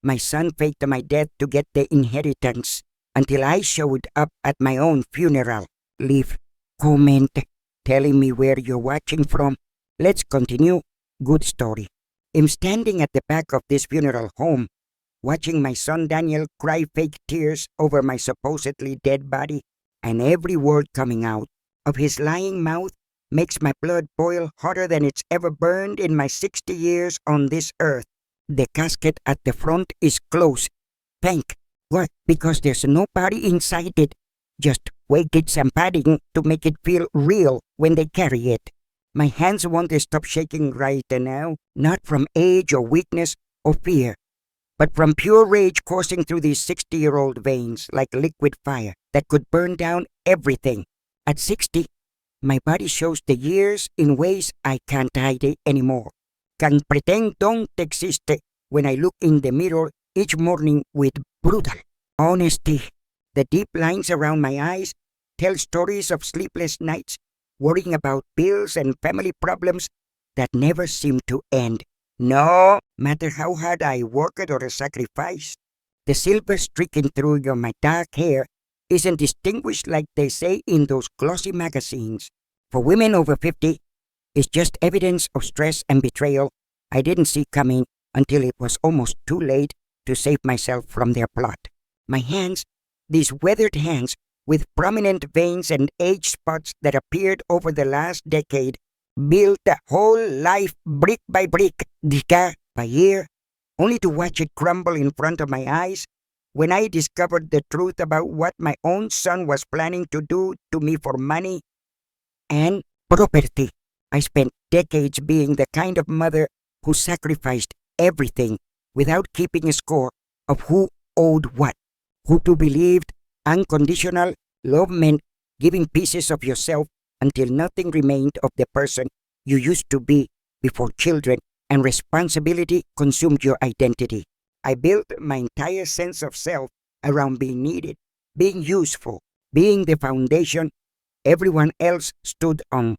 My son faked my death to get the inheritance until I showed up at my own funeral. Leave comment telling me where you're watching from. Let's continue. Good story. I'm standing at the back of this funeral home, watching my son Daniel cry fake tears over my supposedly dead body, and every word coming out of his lying mouth makes my blood boil hotter than it's ever burned in my 60 years on this earth. The casket at the front is closed. Thank God, because there's nobody inside it. Just weighted some padding to make it feel real when they carry it. My hands won't stop shaking right now, not from age or weakness or fear, but from pure rage coursing through these 60-year-old veins like liquid fire that could burn down everything. At 60, my body shows the years in ways I can't hide it anymore. Can pretend don't exist when I look in the mirror each morning with brutal honesty. The deep lines around my eyes tell stories of sleepless nights, worrying about bills and family problems that never seem to end. No matter how hard I worked or sacrificed, the silver streaking through my dark hair isn't distinguished like they say in those glossy magazines. For women over 50, it's just evidence of stress and betrayal I didn't see coming until it was almost too late to save myself from their plot. My hands, these weathered hands with prominent veins and age spots that appeared over the last decade, built a whole life brick by brick, year by year, only to watch it crumble in front of my eyes when I discovered the truth about what my own son was planning to do to me for money and property. I spent decades being the kind of mother who sacrificed everything without keeping a score of who owed what, who to believed unconditional love meant giving pieces of yourself until nothing remained of the person you used to be before children and responsibility consumed your identity. I built my entire sense of self around being needed, being useful, being the foundation everyone else stood on,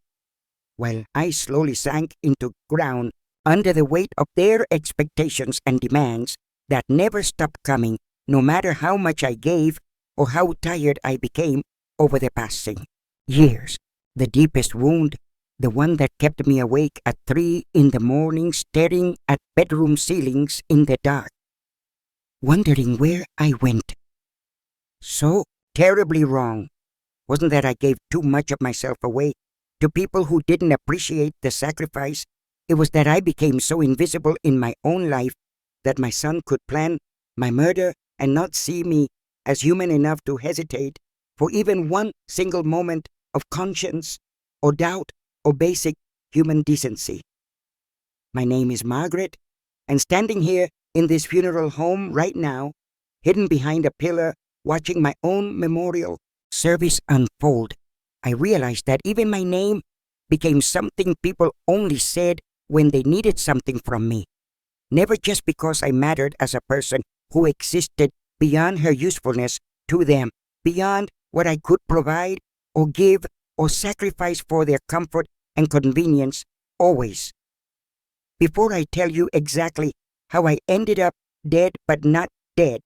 while I slowly sank into ground under the weight of their expectations and demands that never stopped coming, no matter how much I gave or how tired I became over the passing years. The deepest wound, the one that kept me awake at 3 in the morning staring at bedroom ceilings in the dark, wondering where I went. So terribly wrong. Wasn't that I gave too much of myself away to people who didn't appreciate the sacrifice? It was that I became so invisible in my own life that my son could plan my murder and not see me as human enough to hesitate for even one single moment of conscience or doubt or basic human decency. My name is Margaret, and standing here in this funeral home right now, hidden behind a pillar, watching my own memorial service unfold, I realized that even my name became something people only said when they needed something from me. Never just because I mattered as a person who existed beyond her usefulness to them, beyond what I could provide or give or sacrifice for their comfort and convenience, always. Before I tell you exactly how I ended up dead but not dead,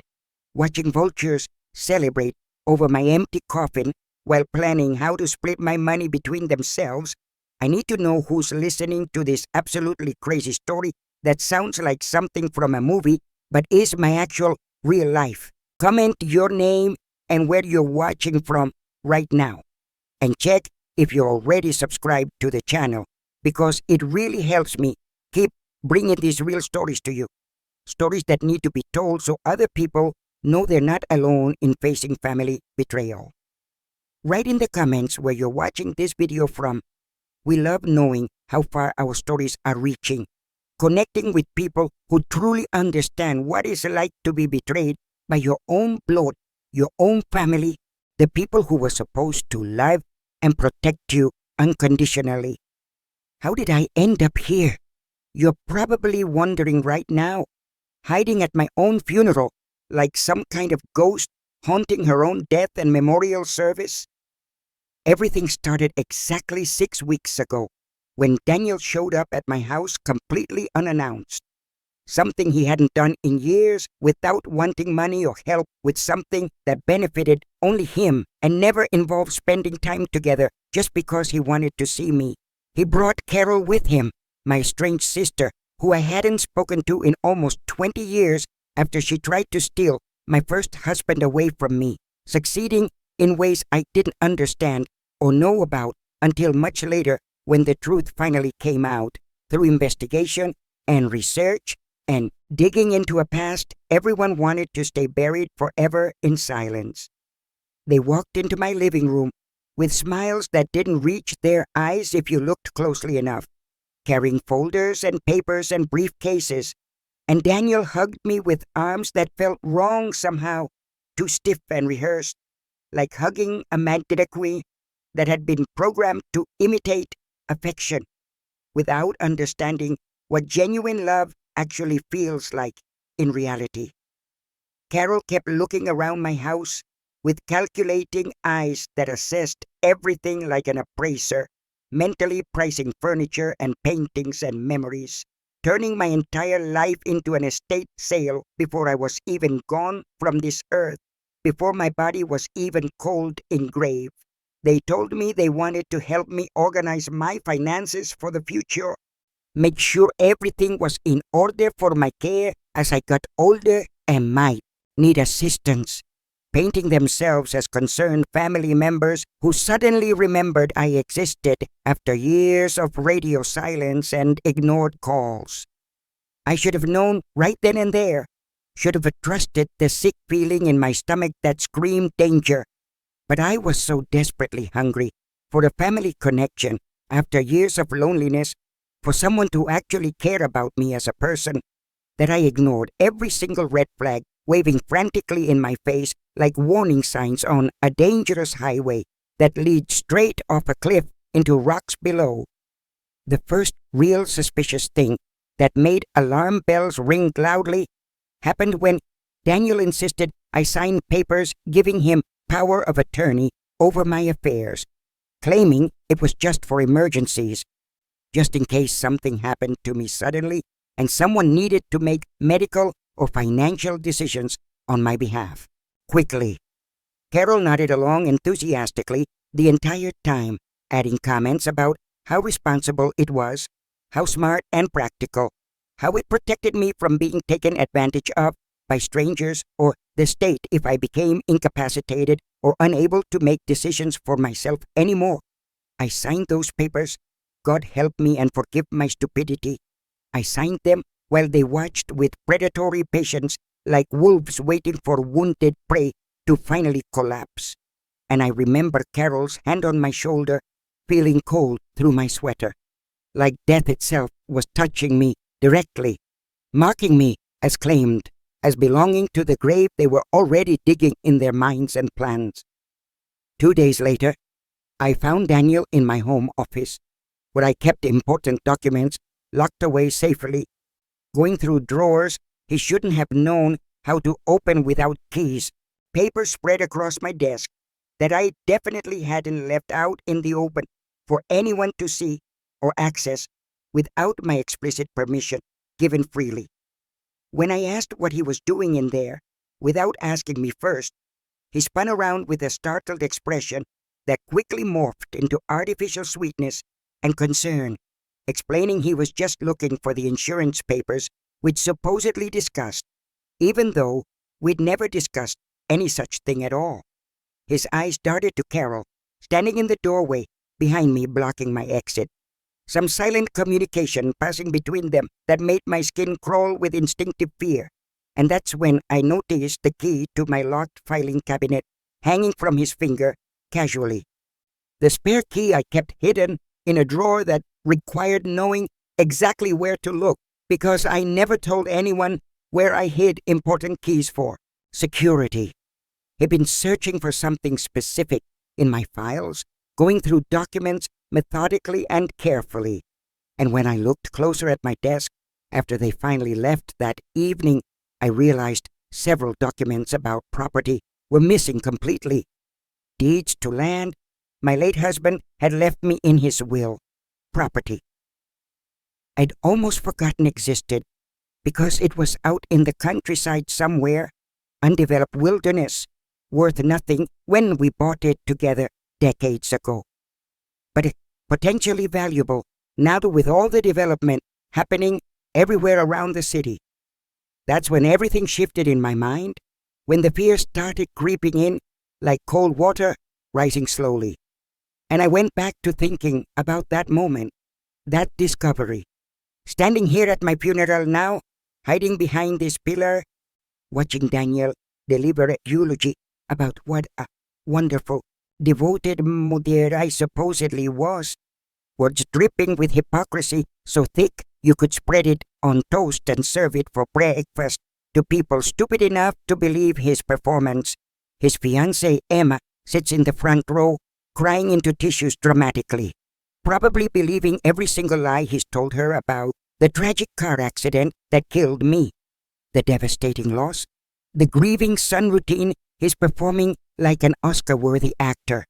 watching vultures celebrate over my empty coffin while planning how to split my money between themselves, I need to know who's listening to this absolutely crazy story that sounds like something from a movie but is my actual real life. Comment your name and where you're watching from right now. And check if you're already subscribed to the channel, because it really helps me keep bringing these real stories to you. Stories that need to be told so other people know they're not alone in facing family betrayal. Write in the comments where you're watching this video from. We love knowing how far our stories are reaching, connecting with people who truly understand what it's like to be betrayed by your own blood, your own family, the people who were supposed to love and protect you unconditionally. How did I end up here? You're probably wondering right now, hiding at my own funeral like some kind of ghost haunting her own death and memorial service. Everything started exactly 6 weeks ago when Daniel showed up at my house completely unannounced. something he hadn't done in years, without wanting money or help with something that benefited only him and never involved spending time together just because he wanted to see me. He brought Carol with him, my estranged sister, who I hadn't spoken to in almost 20 years after she tried to steal my first husband away from me, succeeding in ways I didn't understand or know about until much later when the truth finally came out through investigation and research and digging into a past everyone wanted to stay buried forever in silence. They walked into my living room with smiles that didn't reach their eyes if you looked closely enough, carrying folders and papers and briefcases, and Daniel hugged me with arms that felt wrong somehow, too stiff and rehearsed, like hugging a manticore that had been programmed to imitate affection without understanding what genuine love actually feels like in reality. Carol kept looking around my house with calculating eyes that assessed everything like an appraiser, mentally pricing furniture and paintings and memories, turning my entire life into an estate sale before I was even gone from this earth, before my body was even cold in grave. They told me they wanted to help me organize my finances for the future, make sure everything was in order for my care as I got older and might need assistance, painting themselves as concerned family members who suddenly remembered I existed after years of radio silence and ignored calls. I should have known right then and there, should have trusted the sick feeling in my stomach that screamed danger. But I was so desperately hungry for a family connection after years of loneliness, for someone to actually care about me as a person, that I ignored every single red flag waving frantically in my face like warning signs on a dangerous highway that leads straight off a cliff into rocks below. The first real suspicious thing that made alarm bells ring loudly happened when Daniel insisted I sign papers giving him power of attorney over my affairs, claiming it was just for emergencies, just in case something happened to me suddenly and someone needed to make medical or financial decisions on my behalf. Quickly. Carol nodded along enthusiastically the entire time, adding comments about how responsible it was, how smart and practical, how it protected me from being taken advantage of by strangers or the state if I became incapacitated or unable to make decisions for myself anymore. I signed those papers. God help me and forgive my stupidity. I signed them while they watched with predatory patience like wolves waiting for wounded prey to finally collapse. And I remember Carol's hand on my shoulder, feeling cold through my sweater, like death itself was touching me directly, marking me as claimed, as belonging to the grave they were already digging in their minds and plans. 2 days later, I found Daniel in my home office, where I kept important documents locked away safely, going through drawers he shouldn't have known how to open without keys, papers spread across my desk that I definitely hadn't left out in the open for anyone to see or access without my explicit permission given freely. When I asked what he was doing in there, without asking me first, he spun around with a startled expression that quickly morphed into artificial sweetness and concern, explaining he was just looking for the insurance papers we'd supposedly discussed, even though we'd never discussed any such thing at all. His eyes darted to Carol, standing in the doorway behind me, blocking my exit. Some silent communication passing between them that made my skin crawl with instinctive fear. And that's when I noticed the key to my locked filing cabinet hanging from his finger casually. The spare key I kept hidden in a drawer that required knowing exactly where to look, because I never told anyone where I hid important keys for security. He'd been searching for something specific in my files, going through documents methodically and carefully. And when I looked closer at my desk, after they finally left that evening, I realized several documents about property were missing completely. Deeds to land my late husband had left me in his will. Property I'd almost forgotten existed because it was out in the countryside somewhere, undeveloped wilderness, worth nothing when we bought it together decades ago. But potentially valuable now with all the development happening everywhere around the city. That's when everything shifted in my mind, when the fear started creeping in like cold water rising slowly. And I went back to thinking about that moment, that discovery. Standing here at my funeral now, hiding behind this pillar, watching Daniel deliver a eulogy about what a wonderful, devoted mother I supposedly was, words dripping with hypocrisy so thick you could spread it on toast and serve it for breakfast to people stupid enough to believe his performance. His fiancée, Emma, sits in the front row, crying into tissues dramatically, probably believing every single lie he's told her about the tragic car accident that killed me, the devastating loss, the grieving son routine he's performing like an Oscar-worthy actor.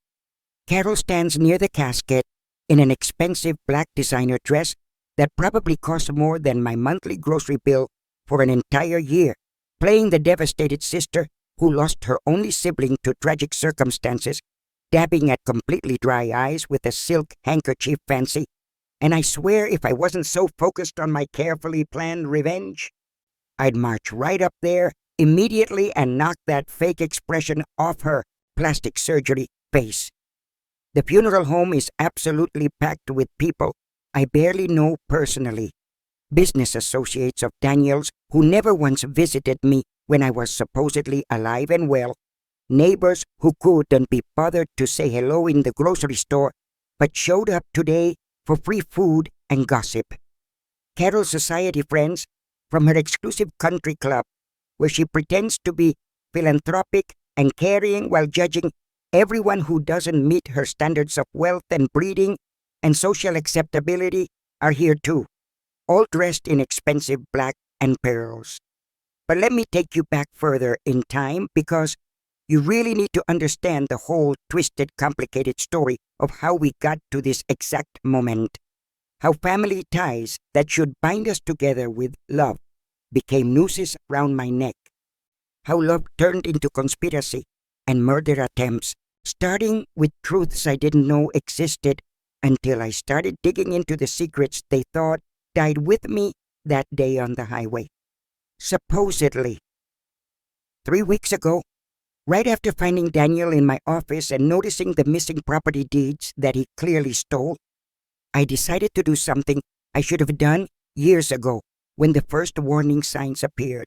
Carol stands near the casket in an expensive black designer dress that probably cost more than my monthly grocery bill for an entire year, playing the devastated sister who lost her only sibling to tragic circumstances, dabbing at completely dry eyes with a silk handkerchief fancy. And I swear if I wasn't so focused on my carefully planned revenge, I'd march right up there immediately and knock that fake expression off her plastic surgery face. The funeral home is absolutely packed with people I barely know personally. Business associates of Daniel's who never once visited me when I was supposedly alive and well. Neighbors who couldn't be bothered to say hello in the grocery store but showed up today for free food and gossip. Carol's society friends from her exclusive country club, where she pretends to be philanthropic and caring while judging everyone who doesn't meet her standards of wealth and breeding and social acceptability, are here too, all dressed in expensive black and pearls. But let me take you back further in time because you really need to understand the whole twisted, complicated story of how we got to this exact moment. How family ties that should bind us together with love became nooses around my neck. How love turned into conspiracy and murder attempts, starting with truths I didn't know existed until I started digging into the secrets they thought died with me that day on the highway. Supposedly. 3 weeks ago, right after finding Daniel in my office and noticing the missing property deeds that he clearly stole, I decided to do something I should have done years ago when the first warning signs appeared.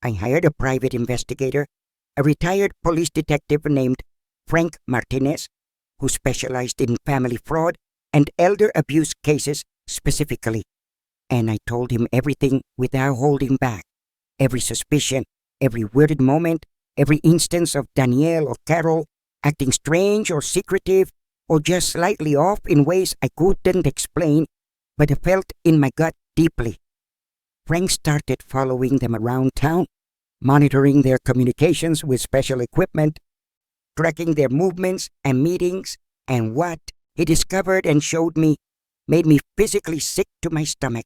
I hired a private investigator, a retired police detective named Frank Martinez, who specialized in family fraud and elder abuse cases specifically. And I told him everything without holding back. Every suspicion, every weirded moment, every instance of Danielle or Carol acting strange or secretive or just slightly off in ways I couldn't explain, but I felt in my gut deeply. Frank started following them around town, monitoring their communications with special equipment, tracking their movements and meetings, and what he discovered and showed me made me physically sick to my stomach,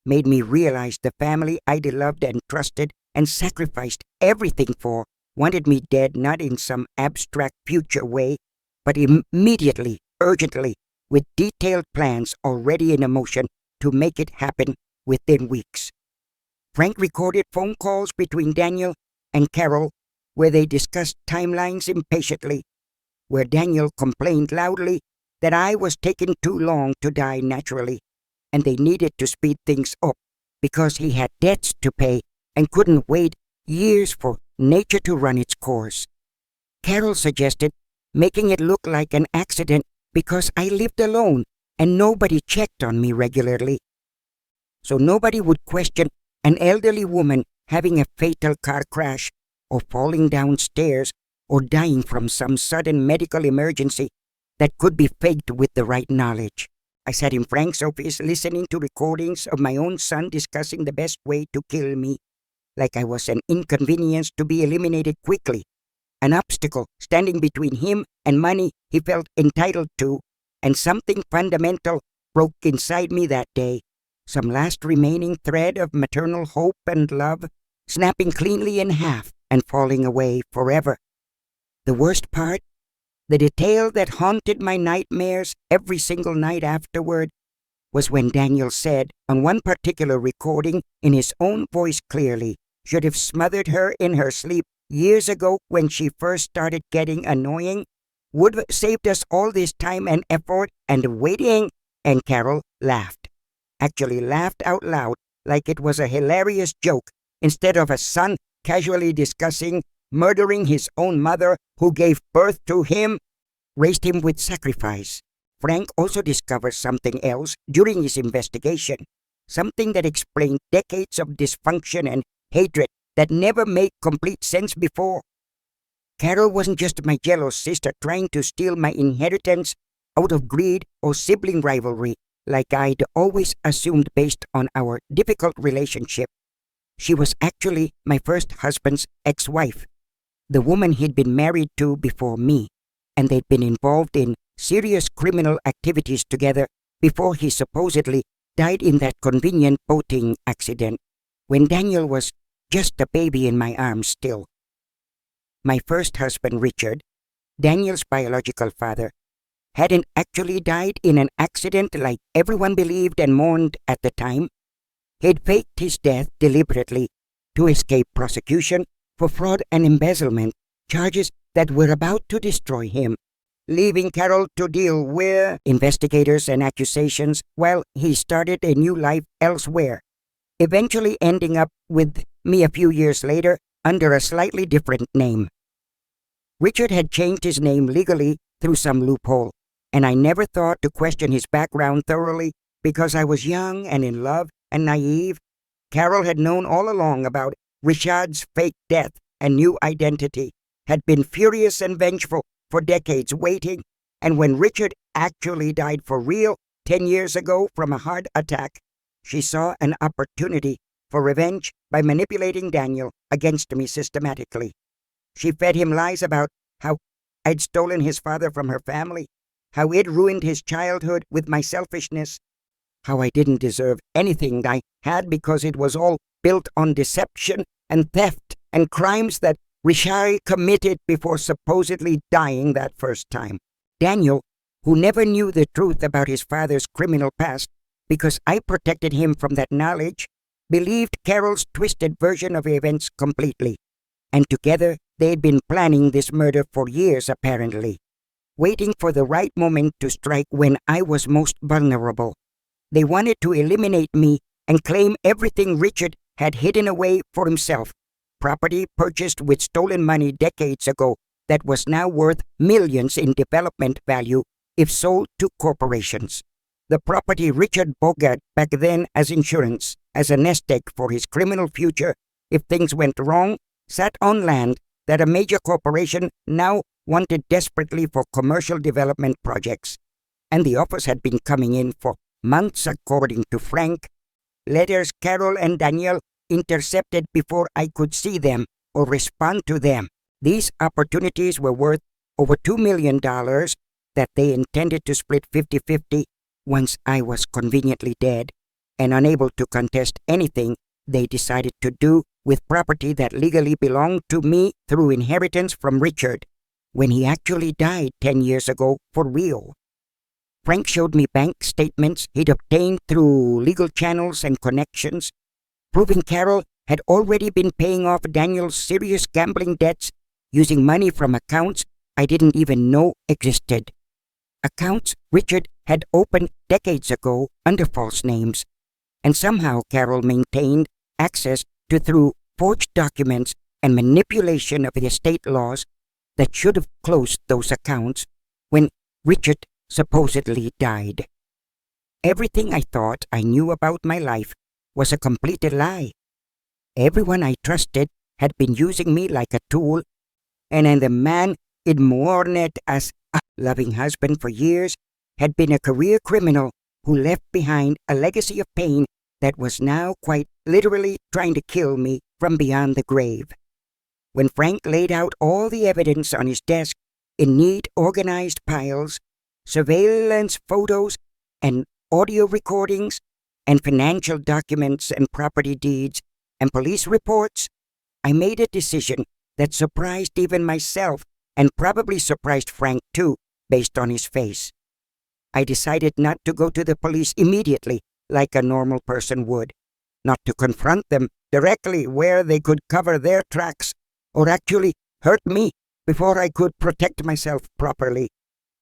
made me realize the family I'd loved and trusted and sacrificed everything for wanted me dead not in some abstract future way, but immediately, urgently, with detailed plans already in motion to make it happen within weeks. Frank recorded phone calls between Daniel and Carol where they discussed timelines impatiently, where Daniel complained loudly that I was taking too long to die naturally, and they needed to speed things up because he had debts to pay and couldn't wait years for nature to run its course. Carol suggested making it look like an accident because I lived alone and nobody checked on me regularly. So nobody would question an elderly woman having a fatal car crash or falling downstairs or dying from some sudden medical emergency that could be faked with the right knowledge. I sat in Frank's office listening to recordings of my own son discussing the best way to kill me, like I was an inconvenience to be eliminated quickly, an obstacle standing between him and money he felt entitled to, and something fundamental broke inside me that day, some last remaining thread of maternal hope and love, snapping cleanly in half and falling away forever. The worst part, the detail that haunted my nightmares every single night afterward, was when Daniel said on one particular recording in his own voice clearly, should have smothered her in her sleep years ago when she first started getting annoying, would have saved us all this time and effort and waiting, and Carol laughed. Actually laughed out loud like it was a hilarious joke, instead of a son casually discussing murdering his own mother who gave birth to him, raised him with sacrifice. Frank also discovered something else during his investigation, something that explained decades of dysfunction and hatred that never made complete sense before. Carol wasn't just my jealous sister trying to steal my inheritance out of greed or sibling rivalry, like I'd always assumed based on our difficult relationship. She was actually my first husband's ex-wife, the woman he'd been married to before me, and they'd been involved in serious criminal activities together before he supposedly died in that convenient boating accident, when Daniel was just a baby in my arms still. My first husband, Richard, Daniel's biological father, hadn't actually died in an accident like everyone believed and mourned at the time. He'd faked his death deliberately to escape prosecution for fraud and embezzlement, charges that were about to destroy him, leaving Carol to deal with investigators and accusations while he started a new life elsewhere, eventually ending up with me a few years later under a slightly different name. Richard had changed his name legally through some loophole, and I never thought to question his background thoroughly because I was young and in love and naive. Carol had known all along about Richard's fake death and new identity, had been furious and vengeful for decades waiting, and when Richard actually died for real 10 years ago from a heart attack, she saw an opportunity for revenge by manipulating Daniel against me systematically. She fed him lies about how I'd stolen his father from her family, how it ruined his childhood with my selfishness, how I didn't deserve anything I had because it was all built on deception and theft and crimes that Richard committed before supposedly dying that first time. Daniel, who never knew the truth about his father's criminal past because I protected him from that knowledge, believed Carol's twisted version of events completely. And together, they'd been planning this murder for years apparently, waiting for the right moment to strike when I was most vulnerable. They wanted to eliminate me and claim everything Richard had hidden away for himself, property purchased with stolen money decades ago that was now worth millions in development value if sold to corporations. The property Richard Bogart back then as insurance, as a nest egg for his criminal future if things went wrong, sat on land that a major corporation now wanted desperately for commercial development projects. And the offers had been coming in for months according to Frank. Letters Carol and Daniel intercepted before I could see them or respond to them. These opportunities were worth over $2 million that they intended to split 50-50 once I was conveniently dead and unable to contest anything they decided to do with property that legally belonged to me through inheritance from Richard, when he actually died 10 years ago for real. Frank showed me bank statements he'd obtained through legal channels and connections, proving Carol had already been paying off Daniel's serious gambling debts using money from accounts I didn't even know existed. Accounts Richard had opened decades ago under false names, and somehow Carol maintained access to through forged documents and manipulation of the estate laws that should have closed those accounts when Richard supposedly died. Everything I thought I knew about my life was a complete lie. Everyone I trusted had been using me like a tool, and the man I'd mourned as a loving husband for years had been a career criminal who left behind a legacy of pain that was now quite literally trying to kill me from beyond the grave. When Frank laid out all the evidence on his desk in neat, organized piles, surveillance photos and audio recordings, and financial documents and property deeds and police reports, I made a decision that surprised even myself and probably surprised Frank too, based on his face. I decided not to go to the police immediately like a normal person would, not to confront them directly where they could cover their tracks or actually hurt me before I could protect myself properly,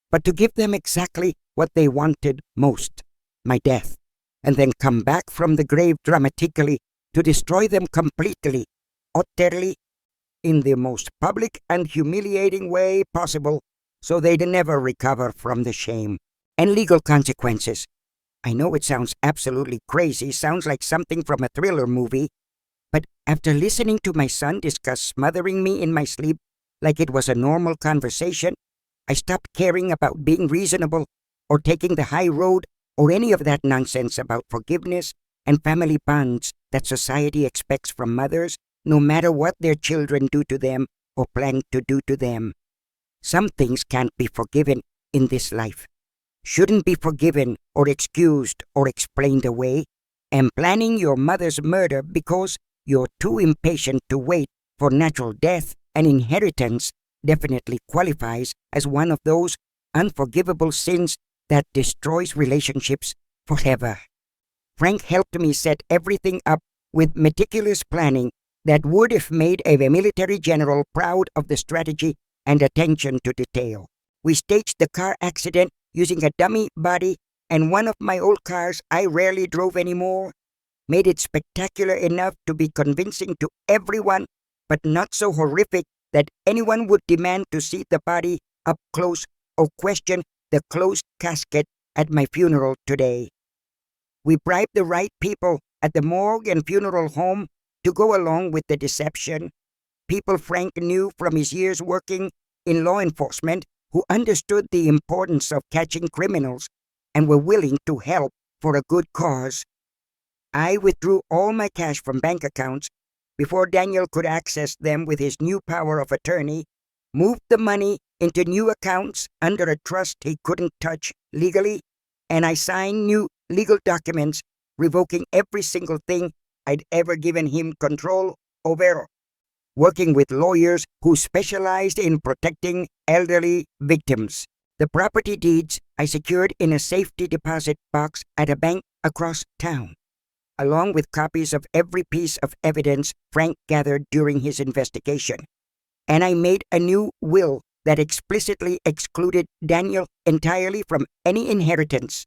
but to give them exactly what they wanted most, my death, and then come back from the grave dramatically to destroy them completely, utterly, in the most public and humiliating way possible, so they'd never recover from the shame and legal consequences. I know it sounds absolutely crazy, sounds like something from a thriller movie, but after listening to my son discuss smothering me in my sleep like it was a normal conversation, I stopped caring about being reasonable or taking the high road or any of that nonsense about forgiveness and family bonds that society expects from mothers, no matter what their children do to them or plan to do to them. Some things can't be forgiven in this life, shouldn't be forgiven or excused or explained away, and planning your mother's murder because you're too impatient to wait for natural death and inheritance definitely qualifies as one of those unforgivable sins that destroys relationships forever. Frank helped me set everything up with meticulous planning that would have made a military general proud of the strategy and attention to detail. We staged the car accident using a dummy body and one of my old cars I rarely drove anymore, made it spectacular enough to be convincing to everyone, but not so horrific that anyone would demand to see the body up close or question the closed casket at my funeral today. We bribed the right people at the morgue and funeral home to go along with the deception. People Frank knew from his years working in law enforcement who understood the importance of catching criminals and were willing to help for a good cause. I withdrew all my cash from bank accounts before Daniel could access them with his new power of attorney, moved the money into new accounts under a trust he couldn't touch legally, and I signed new legal documents revoking every single thing I'd ever given him control over, working with lawyers who specialized in protecting elderly victims. The property deeds I secured in a safety deposit box at a bank across town, along with copies of every piece of evidence Frank gathered during his investigation. And I made a new will that explicitly excluded Daniel entirely from any inheritance,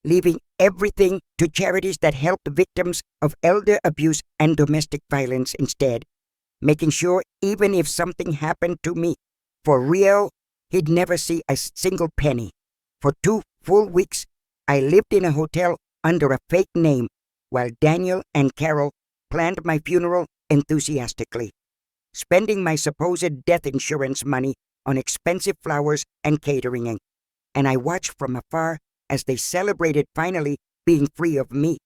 leaving everything to charities that helped victims of elder abuse and domestic violence instead, making sure even if something happened to me, for real, he'd never see a single penny. For 2 full weeks, I lived in a hotel under a fake name while Daniel and Carol planned my funeral enthusiastically, spending my supposed death insurance money on expensive flowers and catering, and I watched from afar as they celebrated finally being free of me,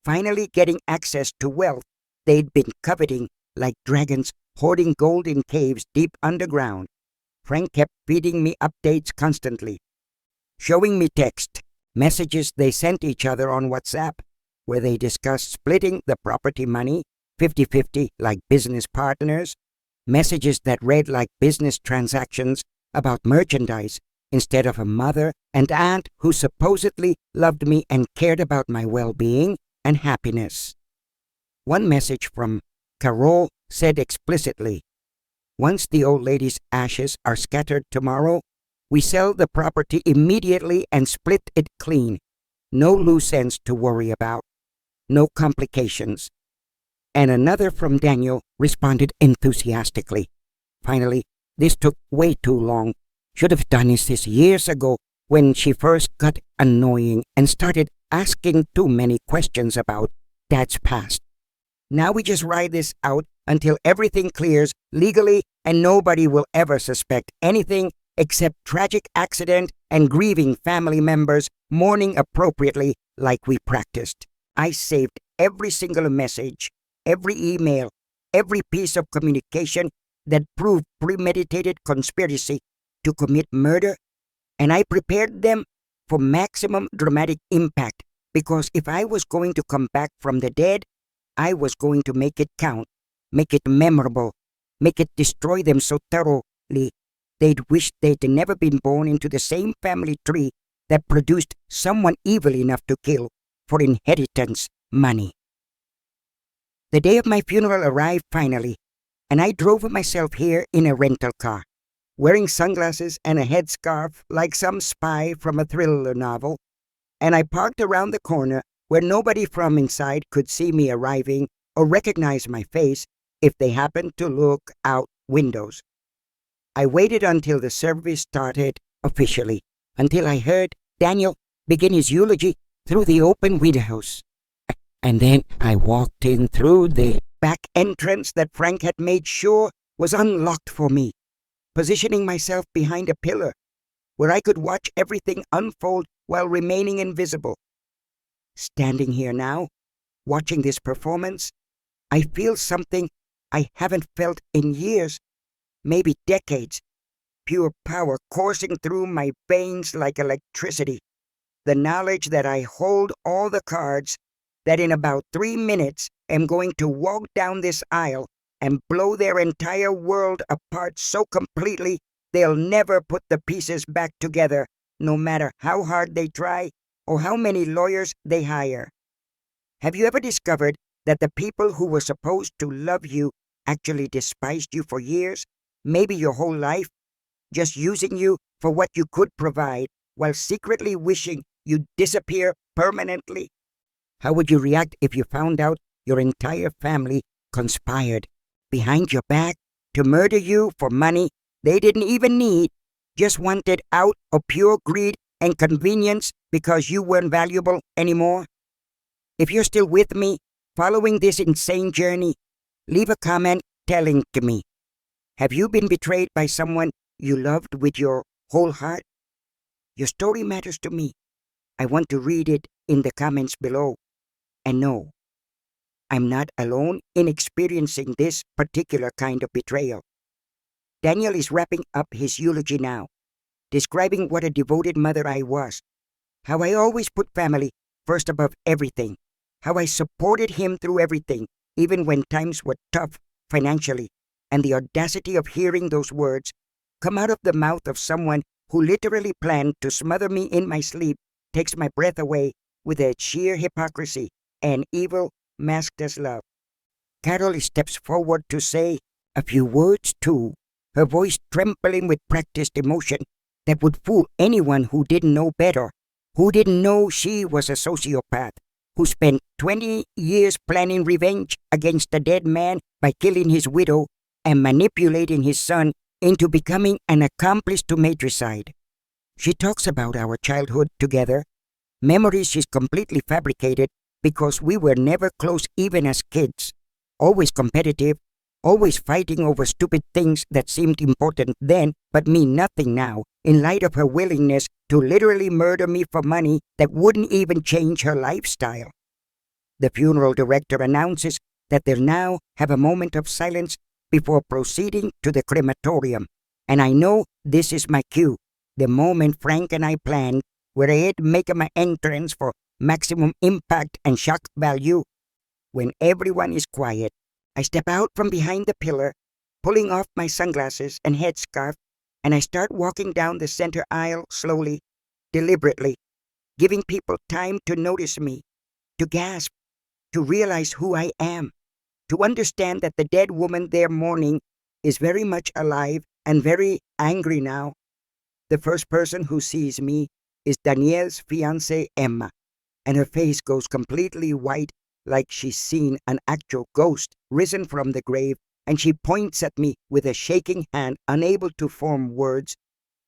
finally getting access to wealth they'd been coveting like dragons hoarding gold in caves deep underground. Frank kept feeding me updates constantly, showing me text messages they sent each other on WhatsApp, where they discussed splitting the property money 50-50 like business partners, messages that read like business transactions about merchandise instead of a mother and aunt who supposedly loved me and cared about my well-being and happiness. One message from Carol said explicitly, "Once the old lady's ashes are scattered tomorrow, we sell the property immediately and split it clean. No loose ends to worry about. No complications." And another from Daniel responded enthusiastically, "Finally, this took way too long. Should have done this years ago when she first got annoying and started asking too many questions about Dad's past. Now we just ride this out until everything clears legally and nobody will ever suspect anything except tragic accident and grieving family members mourning appropriately like we practiced." I saved every single message, every email, every piece of communication that proved premeditated conspiracy to commit murder, and I prepared them for maximum dramatic impact because if I was going to come back from the dead, I was going to make it count, make it memorable, make it destroy them so thoroughly they'd wish they'd never been born into the same family tree that produced someone evil enough to kill for inheritance money. The day of my funeral arrived finally, and I drove myself here in a rental car, wearing sunglasses and a headscarf like some spy from a thriller novel, and I parked around the corner where nobody from inside could see me arriving or recognize my face if they happened to look out windows. I waited until the service started officially, until I heard Daniel begin his eulogy through the open windows. And then I walked in through the back entrance that Frank had made sure was unlocked for me, positioning myself behind a pillar where I could watch everything unfold while remaining invisible. Standing here now, watching this performance, I feel something I haven't felt in years, maybe decades. Pure power coursing through my veins like electricity. The knowledge that I hold all the cards, that in about 3 minutes am going to walk down this aisle and blow their entire world apart so completely they'll never put the pieces back together, no matter how hard they try or how many lawyers they hire. Have you ever discovered that the people who were supposed to love you actually despised you for years, maybe your whole life, just using you for what you could provide while secretly wishing you'd disappear permanently? How would you react if you found out your entire family conspired behind your back to murder you for money they didn't even need, just wanted out of pure greed and convenience because you weren't valuable anymore? If you're still with me, following this insane journey, leave a comment telling to me. Have you been betrayed by someone you loved with your whole heart? Your story matters to me. I want to read it in the comments below. And no, I'm not alone in experiencing this particular kind of betrayal. Daniel is wrapping up his eulogy now, describing what a devoted mother I was, how I always put family first above everything, how I supported him through everything, even when times were tough financially, and the audacity of hearing those words come out of the mouth of someone who literally planned to smother me in my sleep takes my breath away with a sheer hypocrisy and evil masked as love. Carol steps forward to say a few words too, her voice trembling with practiced emotion that would fool anyone who didn't know better, who didn't know she was a sociopath, who spent 20 years planning revenge against a dead man by killing his widow and manipulating his son into becoming an accomplice to matricide. She talks about our childhood together, memories she's completely fabricated because we were never close even as kids, always competitive, always fighting over stupid things that seemed important then but mean nothing now, in light of her willingness to literally murder me for money that wouldn't even change her lifestyle. The funeral director announces that they'll now have a moment of silence before proceeding to the crematorium, and I know this is my cue, the moment Frank and I planned, where I'd make my entrance for maximum impact and shock value. When everyone is quiet, I step out from behind the pillar, pulling off my sunglasses and headscarf, and I start walking down the center aisle slowly, deliberately, giving people time to notice me, to gasp, to realize who I am, to understand that the dead woman they're mourning is very much alive and very angry now. The first person who sees me is Daniel's fiancée, Emma, and her face goes completely white like she's seen an actual ghost risen from the grave, and she points at me with a shaking hand, unable to form words,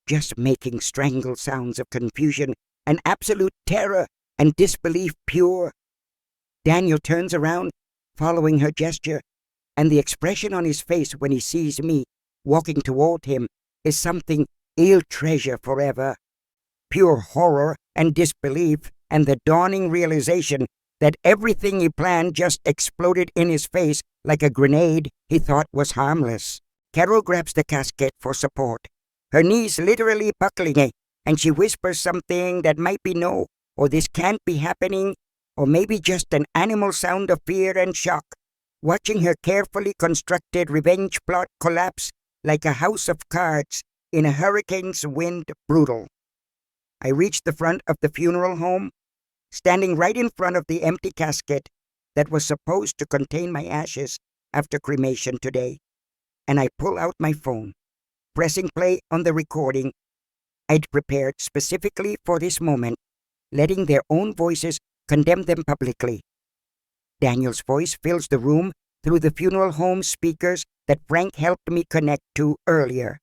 just making strangled sounds of confusion and absolute terror and disbelief pure. Daniel turns around, following her gesture, and the expression on his face when he sees me walking toward him is something he'll treasure forever. Pure horror and disbelief, and the dawning realization that everything he planned just exploded in his face like a grenade he thought was harmless. Carol grabs the casket for support, her knees literally buckling, and she whispers something that might be no, or this can't be happening, or maybe just an animal sound of fear and shock, watching her carefully constructed revenge plot collapse like a house of cards in a hurricane's wind brutal. I reached the front of the funeral home, standing right in front of the empty casket that was supposed to contain my ashes after cremation today, and I pull out my phone, pressing play on the recording I'd prepared specifically for this moment, letting their own voices condemn them publicly. Daniel's voice fills the room through the funeral home speakers that Frank helped me connect to earlier.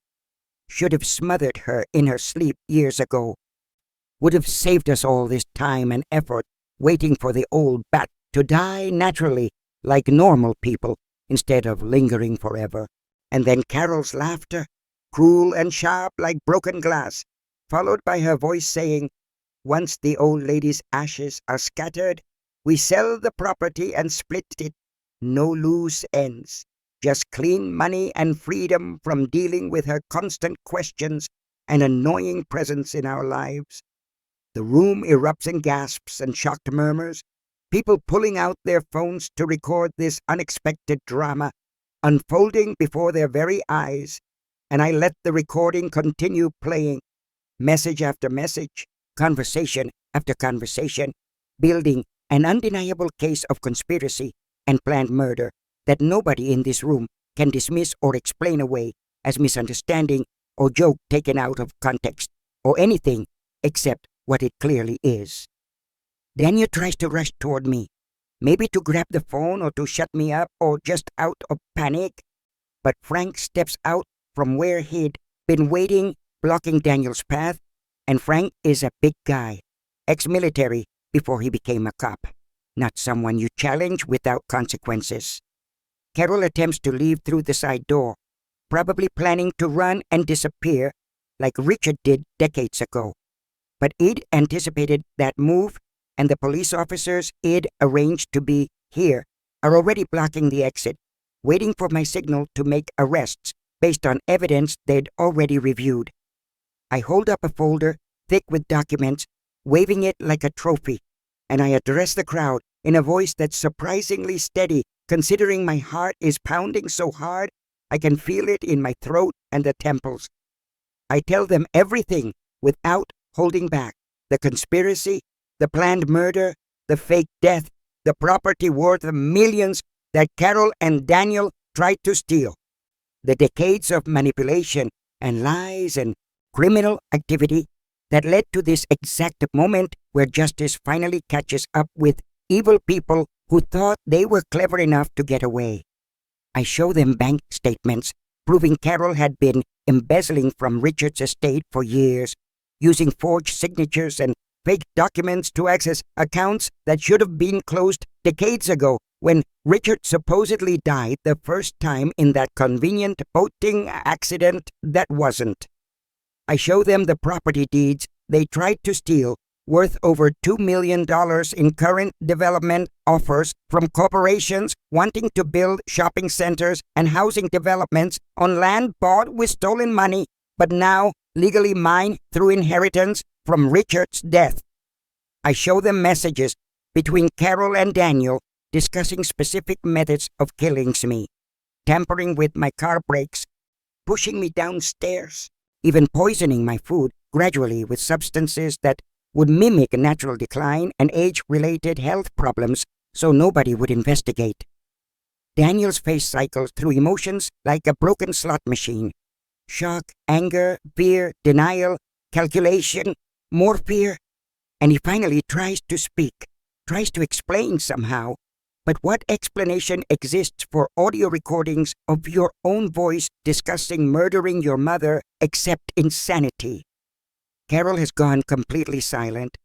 Should have smothered her in her sleep years ago. Would have saved us all this time and effort waiting for the old bat to die naturally like normal people instead of lingering forever. And then Carol's laughter, cruel and sharp like broken glass, followed by her voice saying, "Once the old lady's ashes are scattered, we sell the property and split it. No loose ends. Just clean money and freedom from dealing with her constant questions and annoying presence in our lives." The room erupts in gasps and shocked murmurs, people pulling out their phones to record this unexpected drama unfolding before their very eyes, and I let the recording continue playing, message after message, conversation after conversation, building an undeniable case of conspiracy and planned murder that nobody in this room can dismiss or explain away as misunderstanding or joke taken out of context, or anything except what it clearly is. Daniel tries to rush toward me, maybe to grab the phone or to shut me up or just out of panic, but Frank steps out from where he'd been waiting, blocking Daniel's path, and Frank is a big guy, ex-military before he became a cop, not someone you challenge without consequences. Carol attempts to leave through the side door, probably planning to run and disappear like Richard did decades ago. But Id anticipated that move, and the police officers Id arranged to be here are already blocking the exit, waiting for my signal to make arrests based on evidence they'd already reviewed. I hold up a folder thick with documents, waving it like a trophy, and I address the crowd in a voice that's surprisingly steady, considering my heart is pounding so hard I can feel it in my throat and the temples. I tell them everything without holding back: the conspiracy, the planned murder, the fake death, the property worth millions that Carol and Daniel tried to steal, the decades of manipulation and lies and criminal activity that led to this exact moment where justice finally catches up with evil people who thought they were clever enough to get away. I show them bank statements proving Carol had been embezzling from Richard's estate for years, using forged signatures and fake documents to access accounts that should have been closed decades ago when Richard supposedly died the first time in that convenient boating accident that wasn't. I show them the property deeds they tried to steal, worth over $2 million in current development offers from corporations wanting to build shopping centers and housing developments on land bought with stolen money, but now legally mine through inheritance from Richard's death. I show them messages between Carol and Daniel discussing specific methods of killing me, tampering with my car brakes, pushing me downstairs, even poisoning my food gradually with substances that would mimic a natural decline and age-related health problems so nobody would investigate. Daniel's face cycles through emotions like a broken slot machine. Shock, anger, fear, denial, calculation, more fear, and he finally tries to speak, tries to explain somehow. But what explanation exists for audio recordings of your own voice discussing murdering your mother except insanity? Carol has gone completely silent,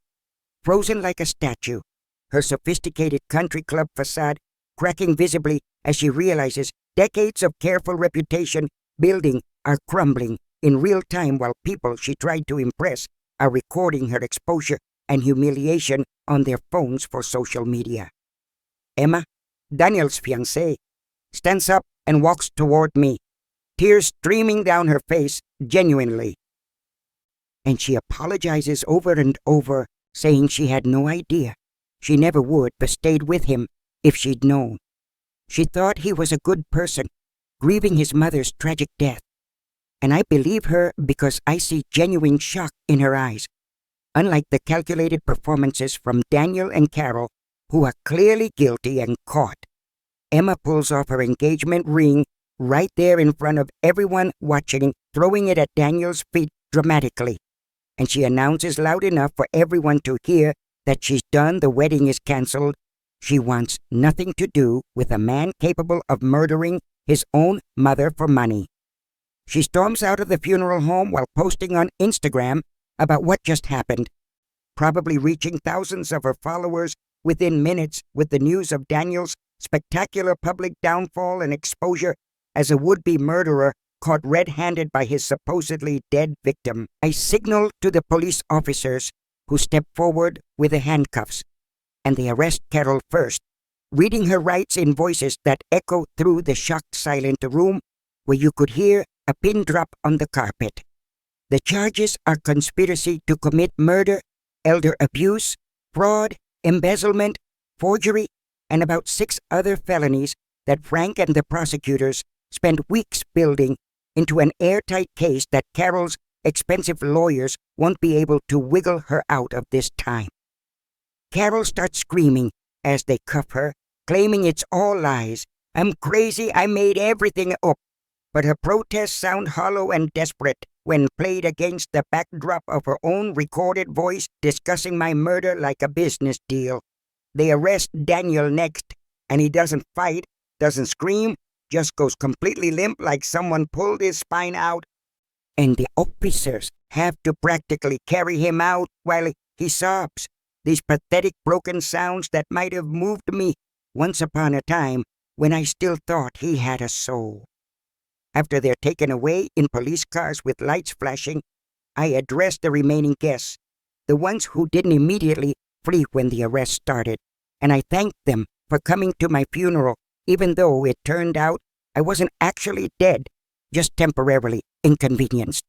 frozen like a statue, her sophisticated country club facade cracking visibly as she realizes decades of careful reputation building are crumbling in real time while people she tried to impress are recording her exposure and humiliation on their phones for social media. Emma, Daniel's fiancée, stands up and walks toward me, tears streaming down her face genuinely. And she apologizes over and over saying she had no idea. She never would, but stayed with him if she'd known. She thought he was a good person, grieving his mother's tragic death. And I believe her because I see genuine shock in her eyes, unlike the calculated performances from Daniel and Carol, who are clearly guilty and caught. Emma pulls off her engagement ring right there in front of everyone watching, throwing it at Daniel's feet dramatically. And she announces loud enough for everyone to hear that she's done, the wedding is canceled. She wants nothing to do with a man capable of murdering his own mother for money. She storms out of the funeral home while posting on Instagram about what just happened, probably reaching thousands of her followers within minutes with the news of Daniel's spectacular public downfall and exposure as a would-be murderer caught red-handed by his supposedly dead victim. I signal to the police officers who step forward with the handcuffs, and they arrest Carol first, reading her rights in voices that echo through the shocked silent room where you could hear a pin drop on the carpet. The charges are conspiracy to commit murder, elder abuse, fraud, embezzlement, forgery, and about 6 other felonies that Frank and the prosecutors spent weeks building into an airtight case that Carol's expensive lawyers won't be able to wiggle her out of this time. Carol starts screaming as they cuff her, claiming it's all lies. I'm crazy, I made everything up. But her protests sound hollow and desperate when played against the backdrop of her own recorded voice discussing my murder like a business deal. They arrest Daniel next, and he doesn't fight, doesn't scream, just goes completely limp like someone pulled his spine out. And the officers have to practically carry him out while he sobs. These pathetic broken sounds that might have moved me once upon a time when I still thought he had a soul. After they're taken away in police cars with lights flashing, I address the remaining guests, the ones who didn't immediately flee when the arrest started, and I thank them for coming to my funeral, even though it turned out I wasn't actually dead, just temporarily inconvenienced.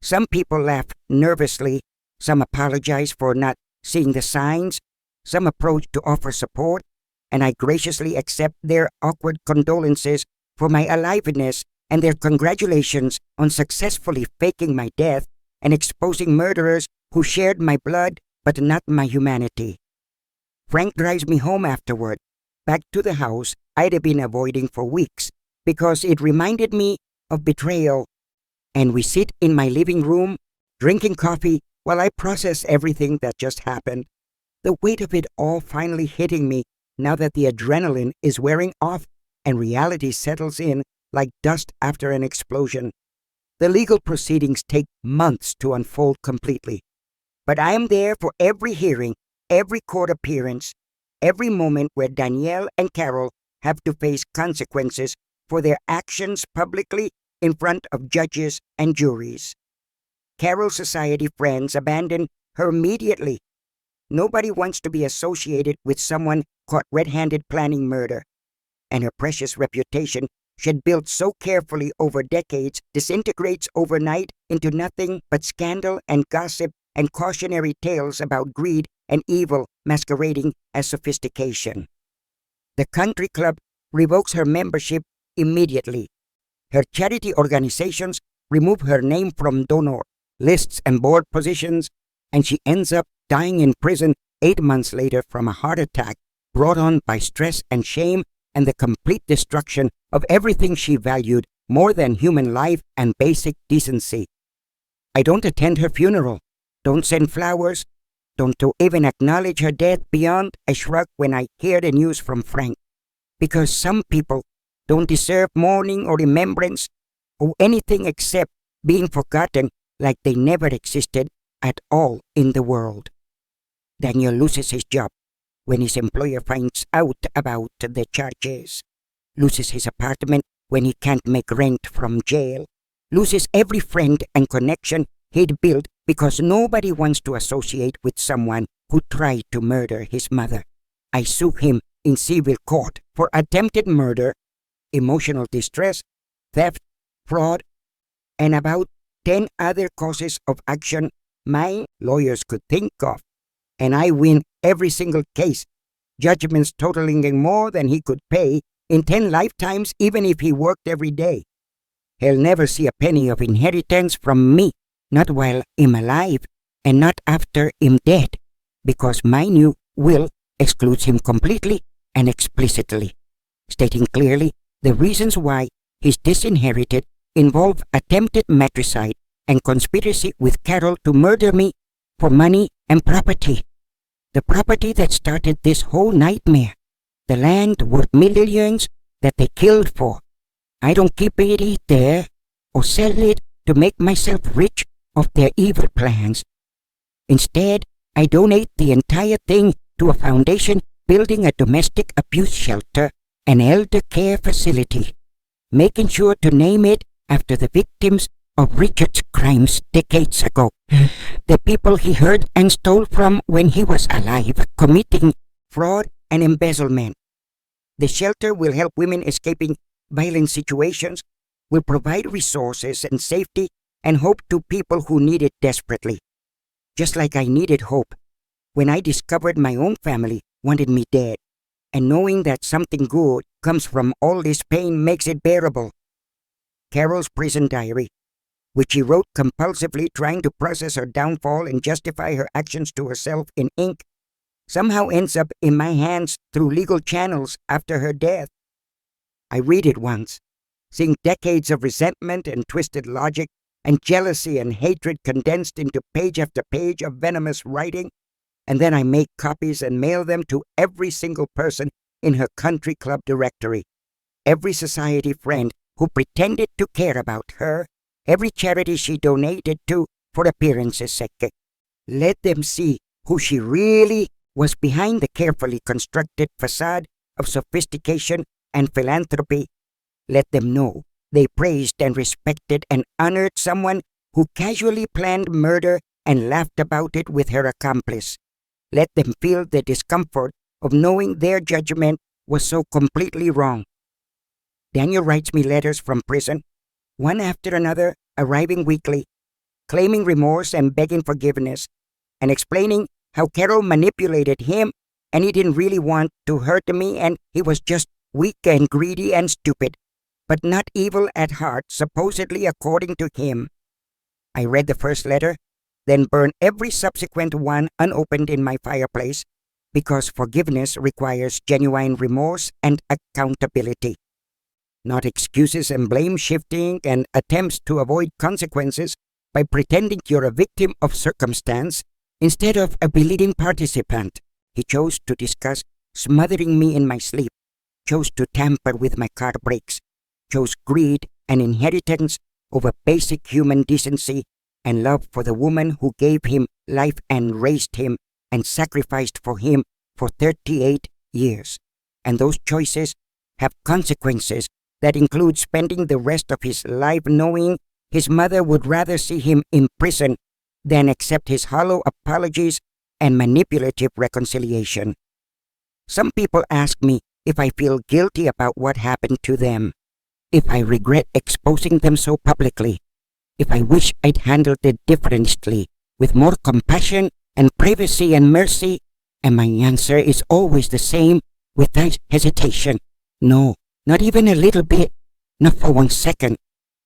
Some people laugh nervously, some apologize for not seeing the signs, some approach to offer support, and I graciously accept their awkward condolences for my aliveness and their congratulations on successfully faking my death and exposing murderers who shared my blood but not my humanity. Frank drives me home afterward, back to the house I'd been avoiding for weeks because it reminded me of betrayal, and we sit in my living room, drinking coffee while I process everything that just happened, the weight of it all finally hitting me now that the adrenaline is wearing off and reality settles in like dust after an explosion. The legal proceedings take months to unfold completely, but I am there for every hearing, every court appearance, every moment where Danielle and Carol have to face consequences for their actions publicly in front of judges and juries. Carol's society friends abandon her immediately. Nobody wants to be associated with someone caught red-handed planning murder, and her precious reputation she'd built so carefully over decades disintegrates overnight into nothing but scandal and gossip and cautionary tales about greed and evil masquerading as sophistication. The country club revokes her membership immediately. Her charity organizations remove her name from donor lists and board positions, and she ends up dying in prison 8 months later from a heart attack brought on by stress and shame and the complete destruction of everything she valued more than human life and basic decency. I don't attend her funeral, don't send flowers, don't even acknowledge her death beyond a shrug when I hear the news from Frank, because some people don't deserve mourning or remembrance or anything except being forgotten like they never existed at all in the world. Daniel loses his job when his employer finds out about the charges, loses his apartment when he can't make rent from jail, loses every friend and connection he'd built because nobody wants to associate with someone who tried to murder his mother. I sue him in civil court for attempted murder, emotional distress, theft, fraud, and about 10 other causes of action my lawyers could think of. And I win every single case, judgments totaling more than he could pay in 10 lifetimes, even if he worked every day. He'll never see a penny of inheritance from me, not while I'm alive, and not after I'm dead, because my new will excludes him completely and explicitly, stating clearly the reasons why he's disinherited involve attempted matricide and conspiracy with Carol to murder me for money and property. The property that started this whole nightmare. The land worth millions that they killed for. I don't keep it there or sell it to make myself rich of their evil plans. Instead, I donate the entire thing to a foundation building a domestic abuse shelter and elder care facility, making sure to name it after the victims of Richard's crimes decades ago. The people he hurt and stole from when he was alive, committing fraud and embezzlement. The shelter will help women escaping violent situations, will provide resources and safety and hope to people who need it desperately. Just like I needed hope when I discovered my own family wanted me dead, and knowing that something good comes from all this pain makes it bearable. Carol's prison diary, which she wrote compulsively trying to process her downfall and justify her actions to herself in ink, somehow ends up in my hands through legal channels after her death. I read it once, seeing decades of resentment and twisted logic and jealousy and hatred condensed into page after page of venomous writing, and then I make copies and mail them to every single person in her country club directory, every society friend who pretended to care about her, every charity she donated to for appearance's sake. Let them see who she really was behind the carefully constructed facade of sophistication and philanthropy. Let them know they praised and respected and honored someone who casually planned murder and laughed about it with her accomplice. Let them feel the discomfort of knowing their judgment was so completely wrong. Daniel writes me letters from prison, one after another, arriving weekly, claiming remorse and begging forgiveness, and explaining how Carol manipulated him and he didn't really want to hurt me and he was just weak and greedy and stupid, but not evil at heart, supposedly according to him. I read the first letter, then burned every subsequent one unopened in my fireplace, because forgiveness requires genuine remorse and accountability, not excuses and blame shifting and attempts to avoid consequences by pretending you're a victim of circumstance instead of a believing participant. He chose to discuss smothering me in my sleep, chose to tamper with my car brakes, chose greed and inheritance over basic human decency and love for the woman who gave him life and raised him and sacrificed for him for 38 years. And those choices have consequences that include spending the rest of his life knowing his mother would rather see him in prison than accept his hollow apologies and manipulative reconciliation. Some people ask me if I feel guilty about what happened to them, if I regret exposing them so publicly, if I wish I'd handled it differently, with more compassion and privacy and mercy, and my answer is always the same without hesitation. No, not even a little bit, not for 1 second.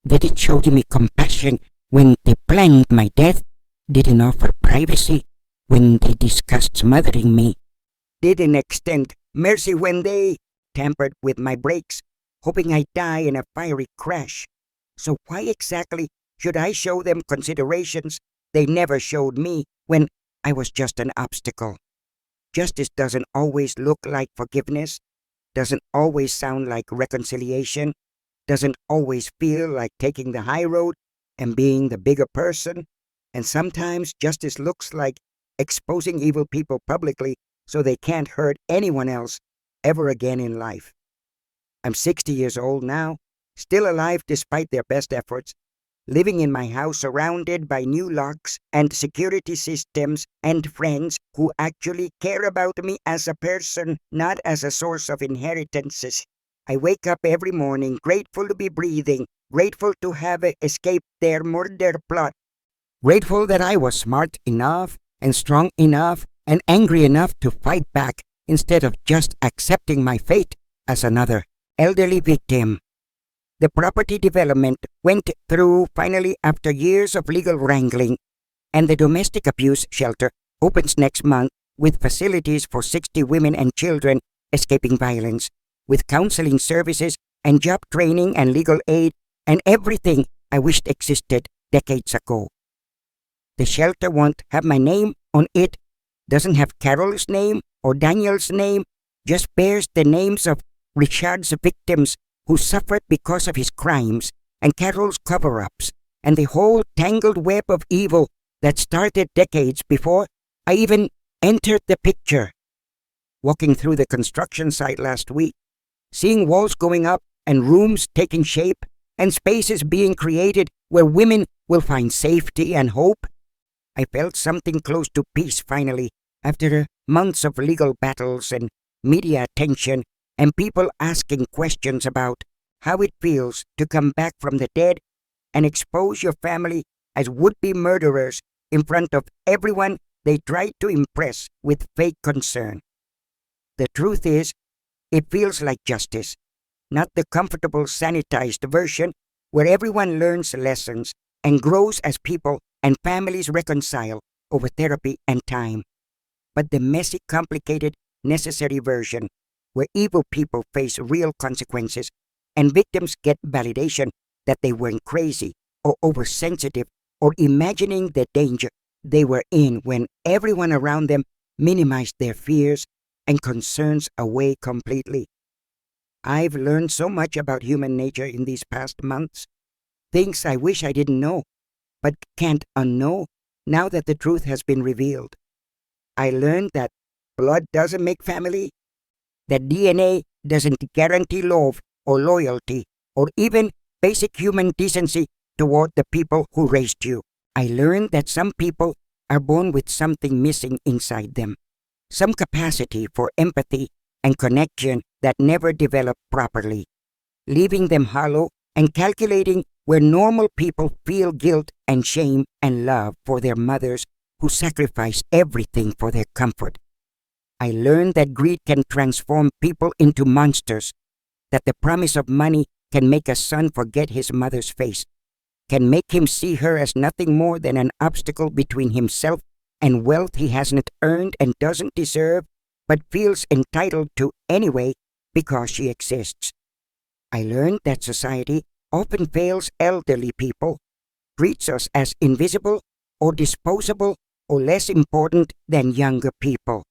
They did show me compassion when they planned my death, didn't offer privacy when they discussed smothering me, didn't extend mercy when they tampered with my brakes, hoping I'd die in a fiery crash. So why exactly should I show them considerations they never showed me when I was just an obstacle? Justice doesn't always look like forgiveness, doesn't always sound like reconciliation, doesn't always feel like taking the high road and being the bigger person, and sometimes justice looks like exposing evil people publicly so they can't hurt anyone else ever again in life. I'm 60 years old now, still alive despite their best efforts, living in my house surrounded by new locks and security systems and friends who actually care about me as a person, not as a source of inheritances. I wake up every morning grateful to be breathing, grateful to have escaped their murder plot, grateful that I was smart enough and strong enough and angry enough to fight back instead of just accepting my fate as another elderly victim. The property development went through finally after years of legal wrangling, and the domestic abuse shelter opens next month with facilities for 60 women and children escaping violence, with counseling services and job training and legal aid and everything I wished existed decades ago. The shelter won't have my name on it, doesn't have Carol's name or Daniel's name, just bears the names of Richard's victims who suffered because of his crimes and Carol's cover-ups and the whole tangled web of evil that started decades before I even entered the picture. Walking through the construction site last week, seeing walls going up and rooms taking shape and spaces being created where women will find safety and hope, I felt something close to peace finally after months of legal battles and media attention and people asking questions about how it feels to come back from the dead and expose your family as would-be murderers in front of everyone they tried to impress with fake concern. The truth is, it feels like justice, not the comfortable sanitized version where everyone learns lessons and grows as people and families reconcile over therapy and time, but the messy, complicated, necessary version where evil people face real consequences and victims get validation that they weren't crazy or oversensitive or imagining the danger they were in when everyone around them minimized their fears and concerns away completely. I've learned so much about human nature in these past months, things I wish I didn't know, but can't unknow now that the truth has been revealed. I learned that blood doesn't make family, that DNA doesn't guarantee love or loyalty or even basic human decency toward the people who raised you. I learned that some people are born with something missing inside them, some capacity for empathy and connection that never developed properly, leaving them hollow and calculating where normal people feel guilt and shame and love for their mothers who sacrificed everything for their comfort. I learned that greed can transform people into monsters, that the promise of money can make a son forget his mother's face, can make him see her as nothing more than an obstacle between himself and wealth he hasn't earned and doesn't deserve, but feels entitled to anyway because she exists. I learned that society often fails elderly people, treats us as invisible or disposable or less important than younger people,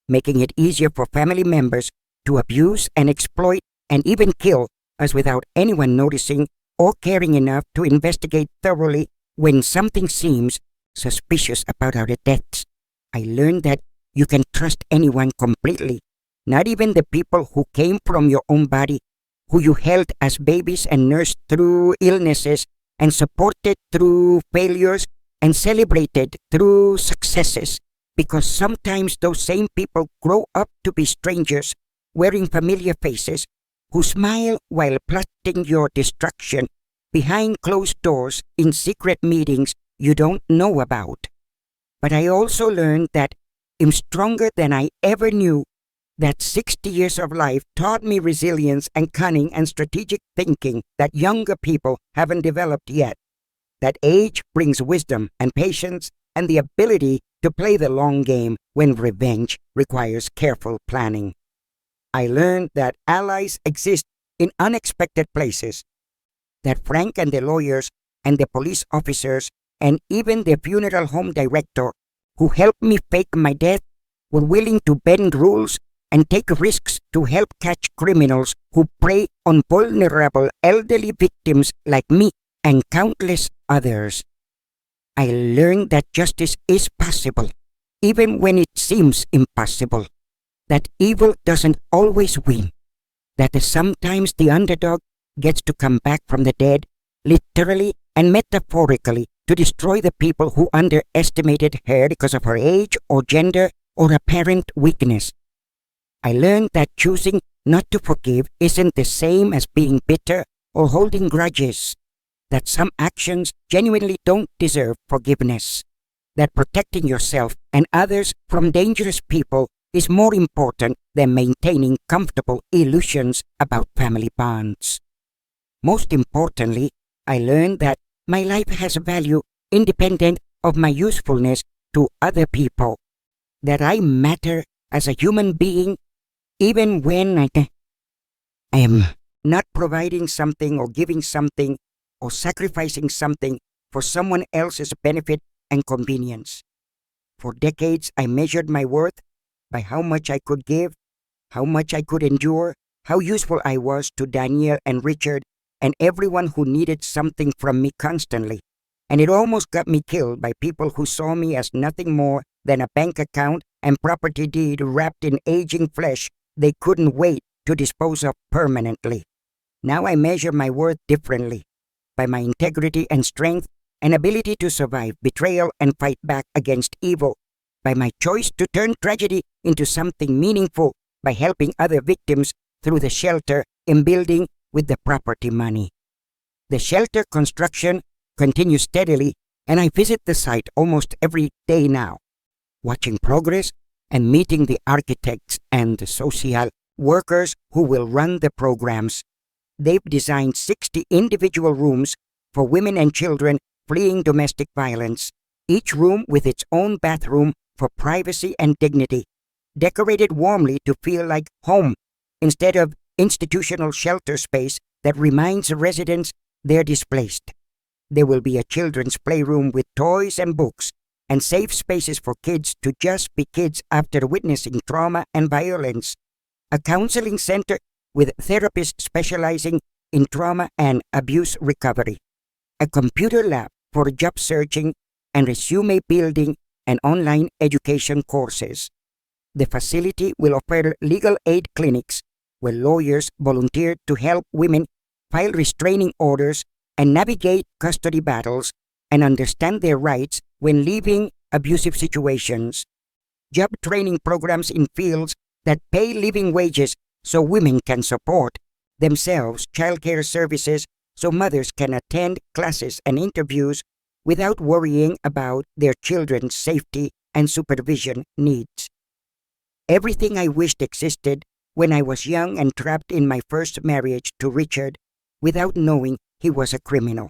making it easier for family members to abuse and exploit and even kill us without anyone noticing or caring enough to investigate thoroughly when something seems suspicious about our deaths. I learned that you can trust anyone completely, not even the people who came from your own body, who you held as babies and nursed through illnesses and supported through failures and celebrated through successes, because sometimes those same people grow up to be strangers wearing familiar faces who smile while plotting your destruction behind closed doors in secret meetings you don't know about. But I also learned that I'm stronger than I ever knew, that 60 years of life taught me resilience and cunning and strategic thinking that younger people haven't developed yet, that age brings wisdom and patience and the ability to play the long game when revenge requires careful planning. I learned that allies exist in unexpected places, that Frank and the lawyers and the police officers and even the funeral home director who helped me fake my death were willing to bend rules and take risks to help catch criminals who prey on vulnerable elderly victims like me and countless others. I learned that justice is possible, even when it seems impossible, that evil doesn't always win, that sometimes the underdog gets to come back from the dead, literally and metaphorically, to destroy the people who underestimated her because of her age or gender or apparent weakness. I learned that choosing not to forgive isn't the same as being bitter or holding grudges, that some actions genuinely don't deserve forgiveness, that protecting yourself and others from dangerous people is more important than maintaining comfortable illusions about family bonds. Most importantly, I learned that my life has value independent of my usefulness to other people, that I matter as a human being even when I am not providing something or giving something or sacrificing something for someone else's benefit and convenience. For decades, I measured my worth by how much I could give, how much I could endure, how useful I was to Daniel and Richard and everyone who needed something from me constantly. And it almost got me killed by people who saw me as nothing more than a bank account and property deed wrapped in aging flesh they couldn't wait to dispose of permanently. Now I measure my worth differently, by my integrity and strength and ability to survive betrayal and fight back against evil, by my choice to turn tragedy into something meaningful by helping other victims through the shelter in building with the property money. The shelter construction continues steadily, and I visit the site almost every day now, watching progress and meeting the architects and the social workers who will run the programs. They've designed 60 individual rooms for women and children fleeing domestic violence, each room with its own bathroom for privacy and dignity, decorated warmly to feel like home instead of institutional shelter space that reminds residents they're displaced. There will be a children's playroom with toys and books, and safe spaces for kids to just be kids after witnessing trauma and violence, a counseling center with therapists specializing in trauma and abuse recovery, a computer lab for job searching and resume building and online education courses. The facility will offer legal aid clinics where lawyers volunteer to help women file restraining orders and navigate custody battles and understand their rights when leaving abusive situations. Job training programs in fields that pay living wages so women can support themselves, childcare services so mothers can attend classes and interviews without worrying about their children's safety and supervision needs. Everything I wished existed when I was young and trapped in my first marriage to Richard without knowing he was a criminal,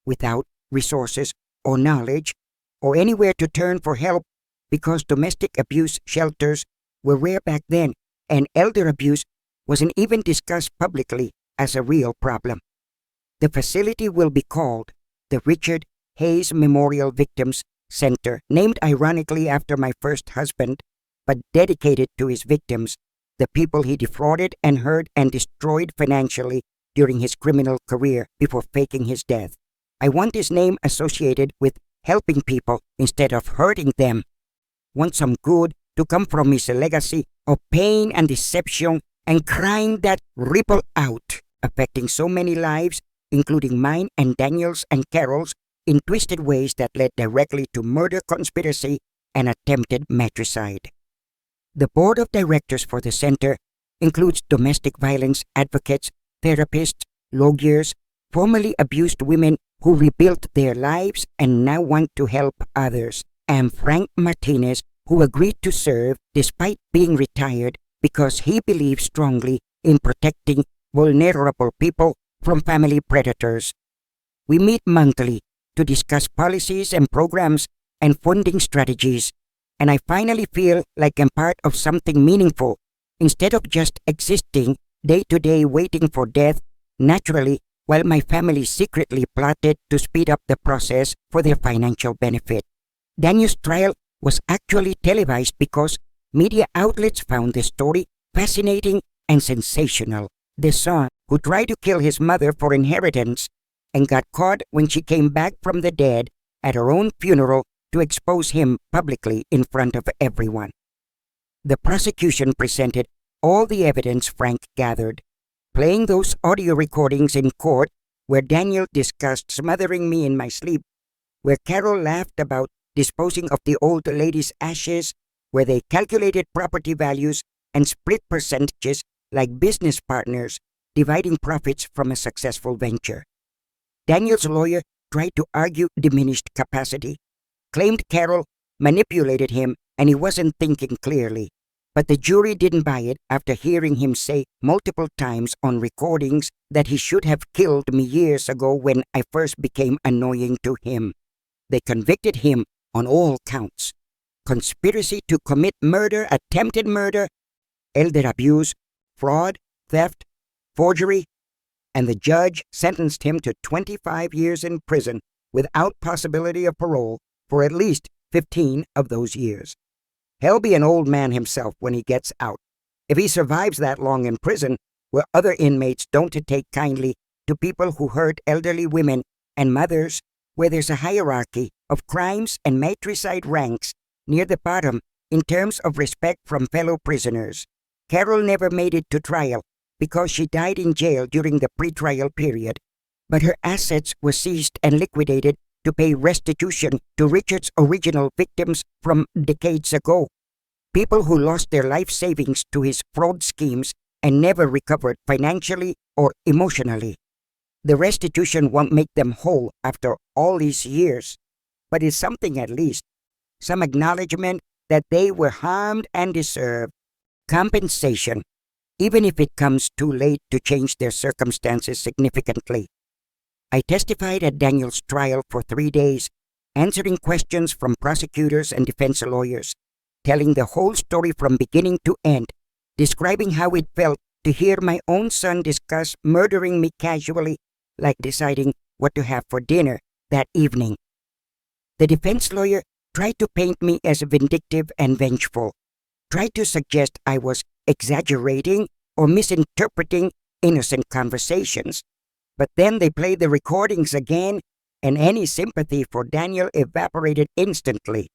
without resources or knowledge or anywhere to turn for help because domestic abuse shelters were rare back then and elder abuse wasn't even discussed publicly as a real problem. The facility will be called the Richard Hayes Memorial Victims Center, named ironically after my first husband, but dedicated to his victims, the people he defrauded and hurt and destroyed financially during his criminal career before faking his death. I want his name associated with helping people instead of hurting them. Want some good to come from his legacy of pain and deception and crime that ripple out, affecting so many lives, including mine and Daniel's and Carol's, in twisted ways that led directly to murder conspiracy and attempted matricide. The board of directors for the center includes domestic violence advocates, therapists, lawyers, formerly abused women who rebuilt their lives and now want to help others, and Frank Martinez, who agreed to serve despite being retired because he believes strongly in protecting vulnerable people from family predators. We meet monthly to discuss policies and programs and funding strategies, and I finally feel like I'm part of something meaningful instead of just existing day to day waiting for death naturally while my family secretly plotted to speed up the process for their financial benefit. Daniel's trial was actually televised because media outlets found the story fascinating and sensational. The son who tried to kill his mother for inheritance and got caught when she came back from the dead at her own funeral to expose him publicly in front of everyone. The prosecution presented all the evidence Frank gathered, playing those audio recordings in court where Daniel discussed smothering me in my sleep, where Carol laughed about disposing of the old lady's ashes, where they calculated property values and split percentages like business partners dividing profits from a successful venture. Daniel's lawyer tried to argue diminished capacity, claimed Carol manipulated him and he wasn't thinking clearly. But the jury didn't buy it after hearing him say multiple times on recordings that he should have killed me years ago when I first became annoying to him. They convicted him on all counts: conspiracy to commit murder, attempted murder, elder abuse, fraud, theft, forgery, and the judge sentenced him to 25 years in prison without possibility of parole for at least 15 of those years. He'll be an old man himself when he gets out. If he survives that long in prison, where other inmates don't take kindly to people who hurt elderly women and mothers, where there's a hierarchy of crimes and matricide ranks near the bottom in terms of respect from fellow prisoners. Carol never made it to trial because she died in jail during the pretrial period, but her assets were seized and liquidated to pay restitution to Richard's original victims from decades ago, people who lost their life savings to his fraud schemes and never recovered financially or emotionally. The restitution won't make them whole after all these years, but it's something at least, some acknowledgement that they were harmed and deserve compensation, even if it comes too late to change their circumstances significantly. I testified at Daniel's trial for 3 days, answering questions from prosecutors and defense lawyers, telling the whole story from beginning to end, describing how it felt to hear my own son discuss murdering me casually, like deciding what to have for dinner that evening. The defense lawyer tried to paint me as vindictive and vengeful, tried to suggest I was exaggerating or misinterpreting innocent conversations. But then they played the recordings again, and any sympathy for Daniel evaporated instantly.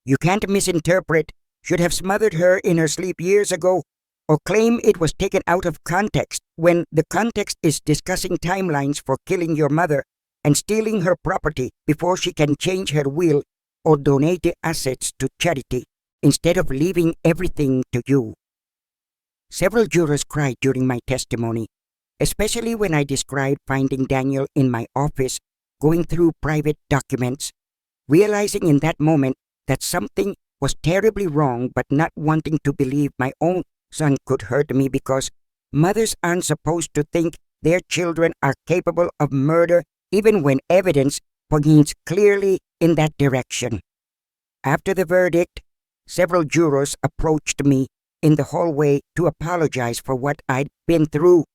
You can't misinterpret, should have smothered her in her sleep years ago, or claim it was taken out of context when the context is discussing timelines for killing your mother and stealing her property before she can change her will or donate the assets to charity instead of leaving everything to you. Several jurors cried during my testimony, especially when I described finding Daniel in my office going through private documents, realizing in that moment that something was terribly wrong, but not wanting to believe my own son could hurt me because mothers aren't supposed to think their children are capable of murder even when evidence points clearly in that direction. After the verdict, several jurors approached me in the hallway to apologize for what I'd been through,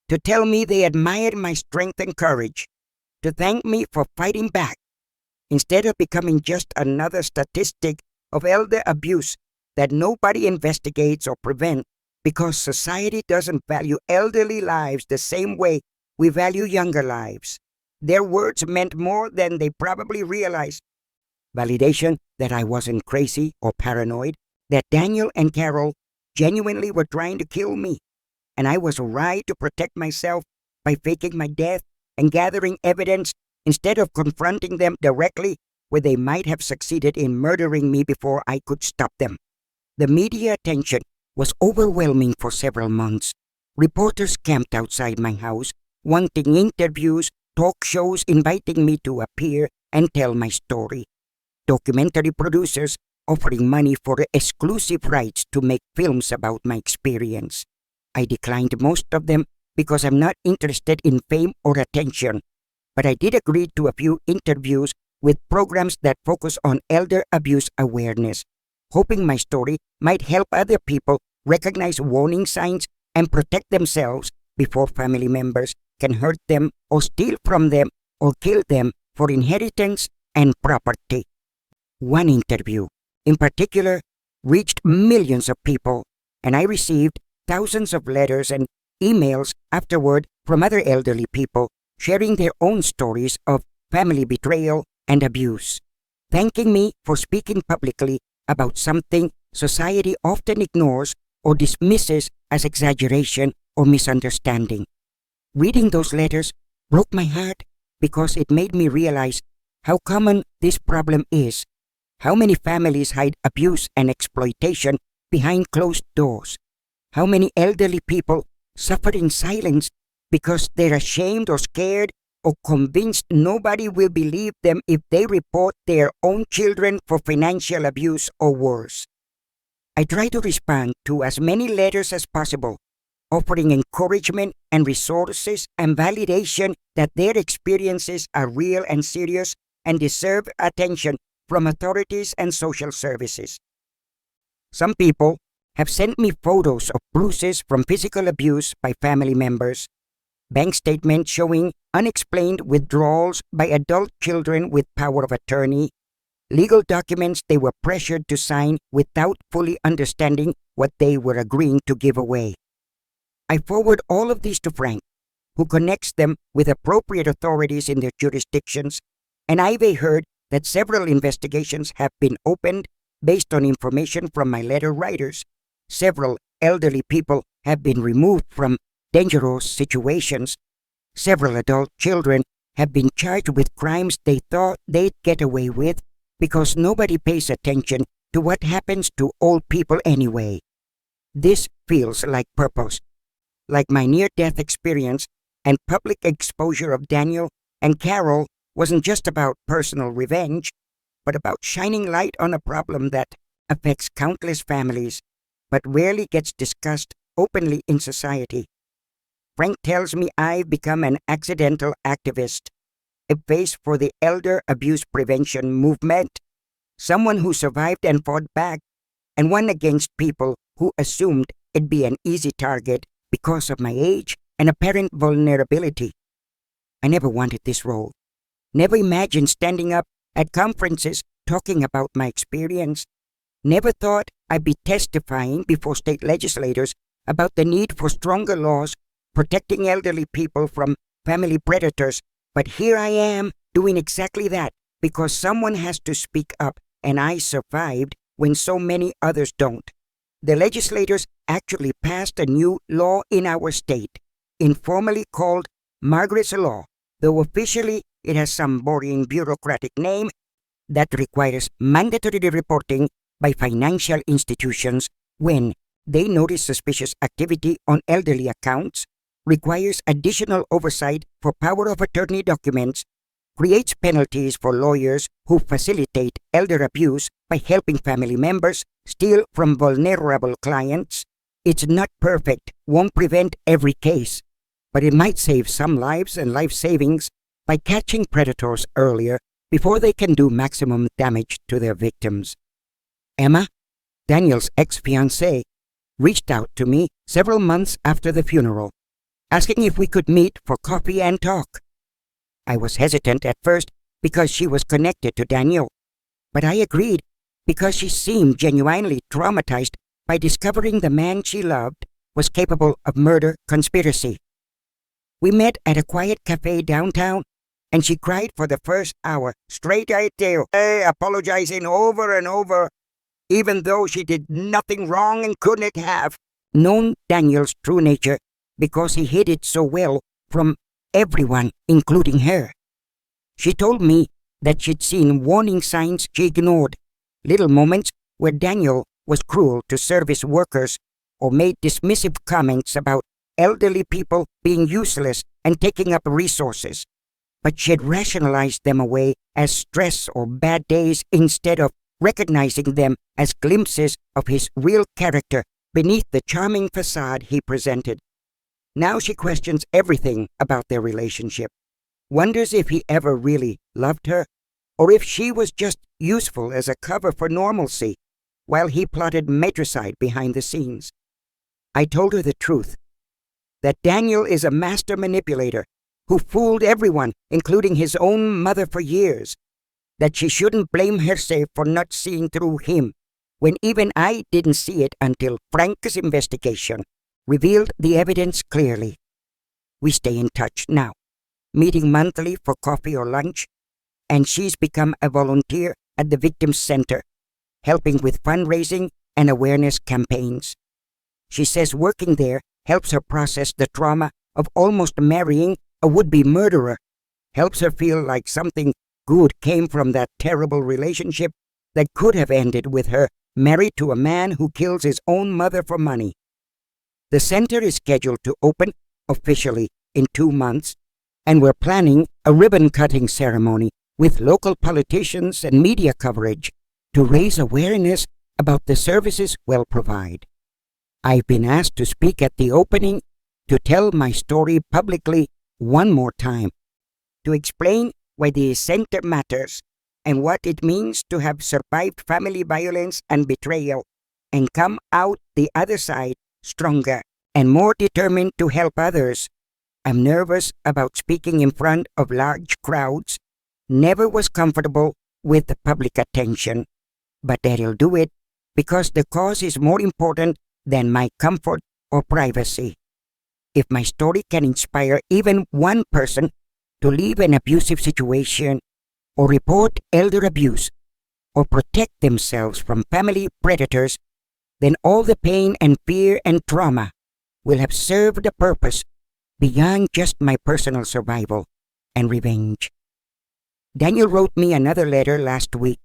to tell me they admired my strength and courage, to thank me for fighting back, instead of becoming just another statistic of elder abuse that nobody investigates or prevents because society doesn't value elderly lives the same way we value younger lives. Their words meant more than they probably realized. Validation that I wasn't crazy or paranoid, that Daniel and Carol genuinely were trying to kill me, and I was right to protect myself by faking my death and gathering evidence instead of confronting them directly where they might have succeeded in murdering me before I could stop them. The media attention was overwhelming for several months. Reporters camped outside my house, wanting interviews, talk shows inviting me to appear and tell my story. Documentary producers offering money for exclusive rights to make films about my experience. I declined most of them because I'm not interested in fame or attention, but I did agree to a few interviews with programs that focus on elder abuse awareness, hoping my story might help other people recognize warning signs and protect themselves before family members can hurt them or steal from them or kill them for inheritance and property. One interview, in particular, reached millions of people, and I received thousands of letters and emails afterward from other elderly people sharing their own stories of family betrayal and abuse, thanking me for speaking publicly about something society often ignores or dismisses as exaggeration or misunderstanding. Reading those letters broke my heart because it made me realize how common this problem is, how many families hide abuse and exploitation behind closed doors, how many elderly people suffer in silence because they're ashamed or scared or convinced nobody will believe them if they report their own children for financial abuse or worse. I try to respond to as many letters as possible, offering encouragement and resources and validation that their experiences are real and serious and deserve attention from authorities and social services. Some people have sent me photos of bruises from physical abuse by family members, bank statements showing unexplained withdrawals by adult children with power of attorney, legal documents they were pressured to sign without fully understanding what they were agreeing to give away. I forward all of these to Frank, who connects them with appropriate authorities in their jurisdictions, and I've heard that several investigations have been opened based on information from my letter writers. Several elderly people have been removed from dangerous situations. Several adult children have been charged with crimes they thought they'd get away with because nobody pays attention to what happens to old people anyway. This feels like purpose, like my near-death experience and public exposure of Daniel and Carol wasn't just about personal revenge, but about shining light on a problem that affects countless families, but rarely gets discussed openly in society. Frank tells me I've become an accidental activist, a face for the elder abuse prevention movement, someone who survived and fought back, and one against people who assumed it'd be an easy target because of my age and apparent vulnerability. I never wanted this role. Never imagined standing up at conferences talking about my experience. Never thought I'd be testifying before state legislators about the need for stronger laws protecting elderly people from family predators. But here I am doing exactly that because someone has to speak up, and I survived when so many others don't. The legislators actually passed a new law in our state, informally called Margaret's Law, though officially it has some boring bureaucratic name, that requires mandatory reporting by financial institutions when they notice suspicious activity on elderly accounts, requires additional oversight for power of attorney documents, creates penalties for lawyers who facilitate elder abuse by helping family members steal from vulnerable clients. It's not perfect, won't prevent every case, but it might save some lives and life savings by catching predators earlier before they can do maximum damage to their victims. Emma, Daniel's ex-fiancée, reached out to me several months after the funeral, asking if we could meet for coffee and talk. I was hesitant at first because she was connected to Daniel, but I agreed because she seemed genuinely traumatized by discovering the man she loved was capable of murder conspiracy. We met at a quiet cafe downtown, and she cried for the first hour, straight-eyed, apologizing over and over, even though she did nothing wrong and couldn't have known Daniel's true nature because he hid it so well from everyone, including her. She told me that she'd seen warning signs she ignored, little moments where Daniel was cruel to service workers or made dismissive comments about elderly people being useless and taking up resources. But she had rationalized them away as stress or bad days instead of recognizing them as glimpses of his real character beneath the charming facade he presented. Now she questions everything about their relationship, wonders if he ever really loved her, or if she was just useful as a cover for normalcy, while he plotted matricide behind the scenes. I told her the truth, that Daniel is a master manipulator who fooled everyone, including his own mother, for years, that she shouldn't blame herself for not seeing through him, when even I didn't see it until Frank's investigation revealed the evidence clearly. We stay in touch now, meeting monthly for coffee or lunch, and she's become a volunteer at the Victims Center, helping with fundraising and awareness campaigns. She says working there helps her process the trauma of almost marrying a would-be murderer, helps her feel like something good came from that terrible relationship that could have ended with her married to a man who kills his own mother for money. The center is scheduled to open officially in 2 months, and we're planning a ribbon-cutting ceremony with local politicians and media coverage to raise awareness about the services we'll provide. I've been asked to speak at the opening to tell my story publicly one more time, to explain why the center matters and what it means to have survived family violence and betrayal and come out the other side stronger and more determined to help others. I'm nervous about speaking in front of large crowds, never was comfortable with the public attention, but I'll do it because the cause is more important than my comfort or privacy. If my story can inspire even one person to leave an abusive situation, or report elder abuse, or protect themselves from family predators, then all the pain and fear and trauma will have served a purpose beyond just my personal survival and revenge. Daniel wrote me another letter last week,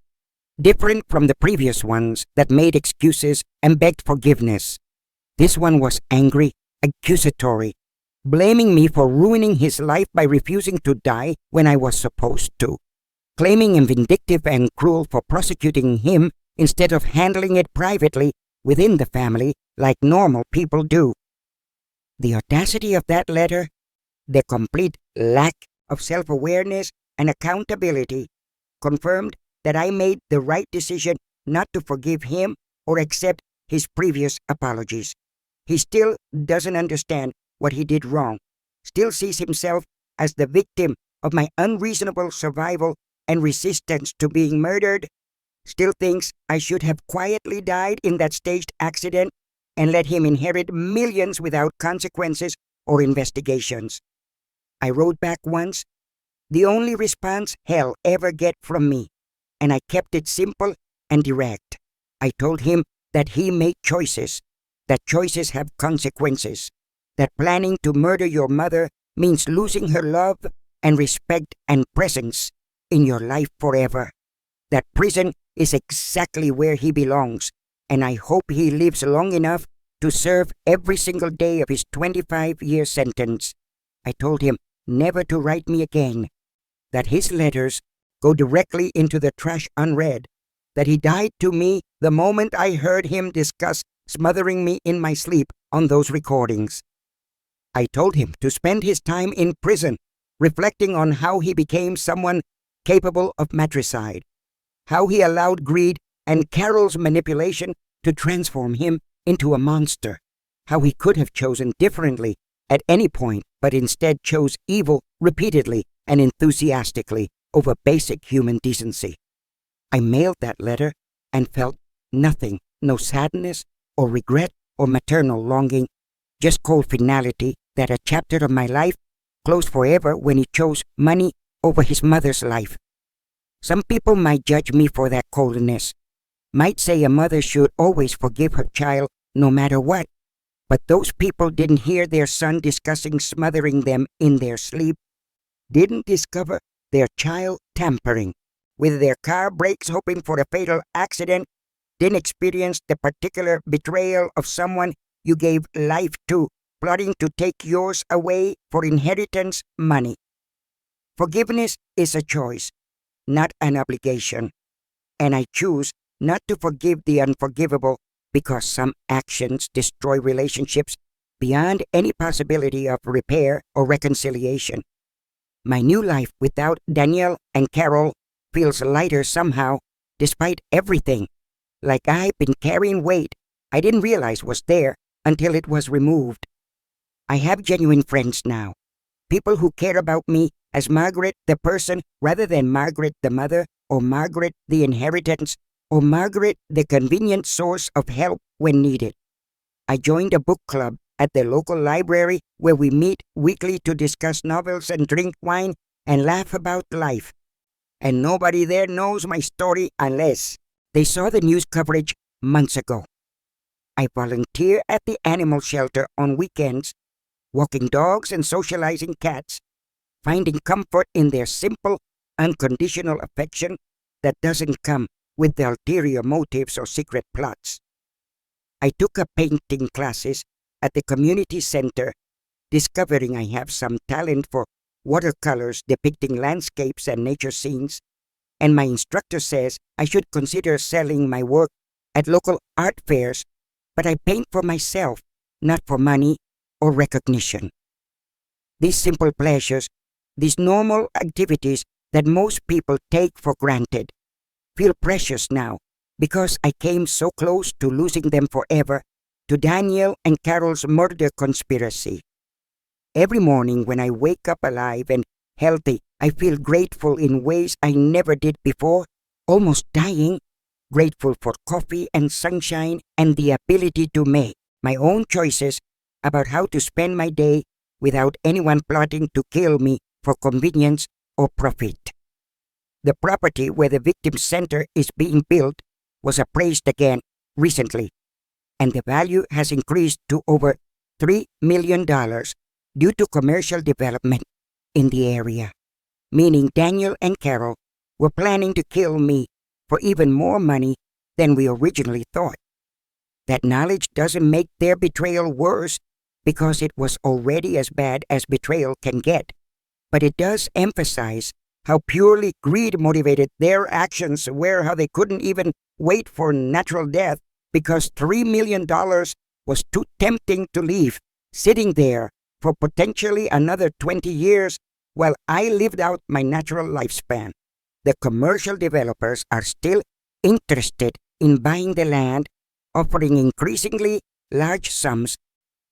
different from the previous ones that made excuses and begged forgiveness. This one was angry, accusatory, blaming me for ruining his life by refusing to die when I was supposed to, claiming I'm vindictive and cruel for prosecuting him instead of handling it privately within the family like normal people do. The audacity of that letter, the complete lack of self-awareness and accountability, confirmed that I made the right decision not to forgive him or accept his previous apologies. He still doesn't understand what he did wrong, still sees himself as the victim of my unreasonable survival and resistance to being murdered, still thinks I should have quietly died in that staged accident and let him inherit millions without consequences or investigations. I wrote back once, the only response hell ever get from me, and I kept it simple and direct. I told him that he made choices, that choices have consequences, that planning to murder your mother means losing her love and respect and presence in your life forever, that prison is exactly where he belongs, and I hope he lives long enough to serve every single day of his 25-year sentence. I told him never to write me again, that his letters go directly into the trash unread, that he died to me the moment I heard him discuss smothering me in my sleep on those recordings. I told him to spend his time in prison, reflecting on how he became someone capable of matricide, how he allowed greed and Carol's manipulation to transform him into a monster, how he could have chosen differently at any point, but instead chose evil repeatedly and enthusiastically over basic human decency. I mailed that letter and felt nothing, no sadness or regret or maternal longing, just cold finality that a chapter of my life closed forever when he chose money over his mother's life. Some people might judge me for that coldness, might say a mother should always forgive her child no matter what, but those people didn't hear their son discussing smothering them in their sleep, didn't discover their child tampering with their car brakes hoping for a fatal accident, didn't experience the particular betrayal of someone you gave life to, plotting to take yours away for inheritance money. Forgiveness is a choice, not an obligation, and I choose not to forgive the unforgivable because some actions destroy relationships beyond any possibility of repair or reconciliation. My new life without Danielle and Carol feels lighter somehow, despite everything, like I've been carrying weight I didn't realize was there until it was removed. I have genuine friends now, people who care about me as Margaret the person rather than Margaret the mother, or Margaret the inheritance, or Margaret the convenient source of help when needed. I joined a book club at the local library where we meet weekly to discuss novels and drink wine and laugh about life. And nobody there knows my story unless they saw the news coverage months ago. I volunteer at the animal shelter on weekends, walking dogs and socializing cats, finding comfort in their simple, unconditional affection that doesn't come with ulterior motives or secret plots. I took up painting classes at the community center, discovering I have some talent for watercolors depicting landscapes and nature scenes, and my instructor says I should consider selling my work at local art fairs, but I paint for myself, not for money or recognition. These simple pleasures, these normal activities that most people take for granted, feel precious now because I came so close to losing them forever to Daniel and Carol's murder conspiracy. Every morning when I wake up alive and healthy, I feel grateful in ways I never did before, almost dying, grateful for coffee and sunshine and the ability to make my own choices about how to spend my day without anyone plotting to kill me for convenience or profit. The property where the victim center is being built was appraised again recently, and the value has increased to over $3 million due to commercial development in the area, meaning Daniel and Carol were planning to kill me for even more money than we originally thought. That knowledge doesn't make their betrayal worse because it was already as bad as betrayal can get, but it does emphasize how purely greed motivated their actions were, how they couldn't even wait for natural death because $3 million was too tempting to leave, sitting there for potentially another 20 years while I lived out my natural lifespan. The commercial developers are still interested in buying the land, offering increasingly large sums,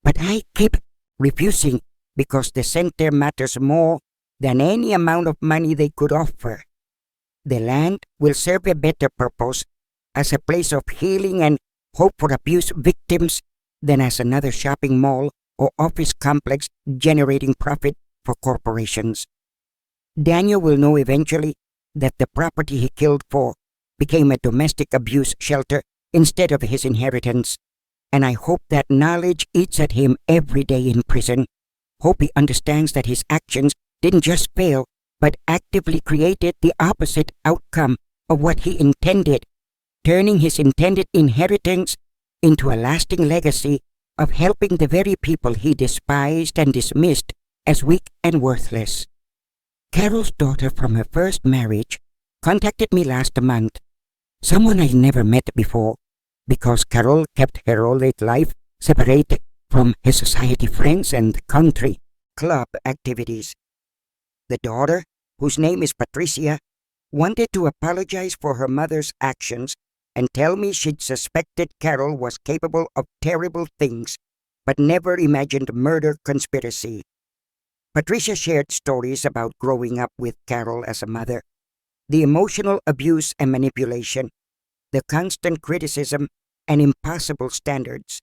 but I keep refusing because the center matters more than any amount of money they could offer. The land will serve a better purpose as a place of healing and hope for abuse victims than as another shopping mall or office complex generating profit for corporations. Daniel will know eventually that the property he killed for became a domestic abuse shelter instead of his inheritance, and I hope that knowledge eats at him every day in prison. Hope he understands that his actions didn't just fail, but actively created the opposite outcome of what he intended, turning his intended inheritance into a lasting legacy of helping the very people he despised and dismissed as weak and worthless. Carol's daughter from her first marriage contacted me last month, someone I'd never met before, because Carol kept her all late life separated from her society friends and country club activities. The daughter, whose name is Patricia, wanted to apologize for her mother's actions and tell me she'd suspected Carol was capable of terrible things, but never imagined murder conspiracy. Patricia shared stories about growing up with Carol as a mother, the emotional abuse and manipulation, the constant criticism and impossible standards,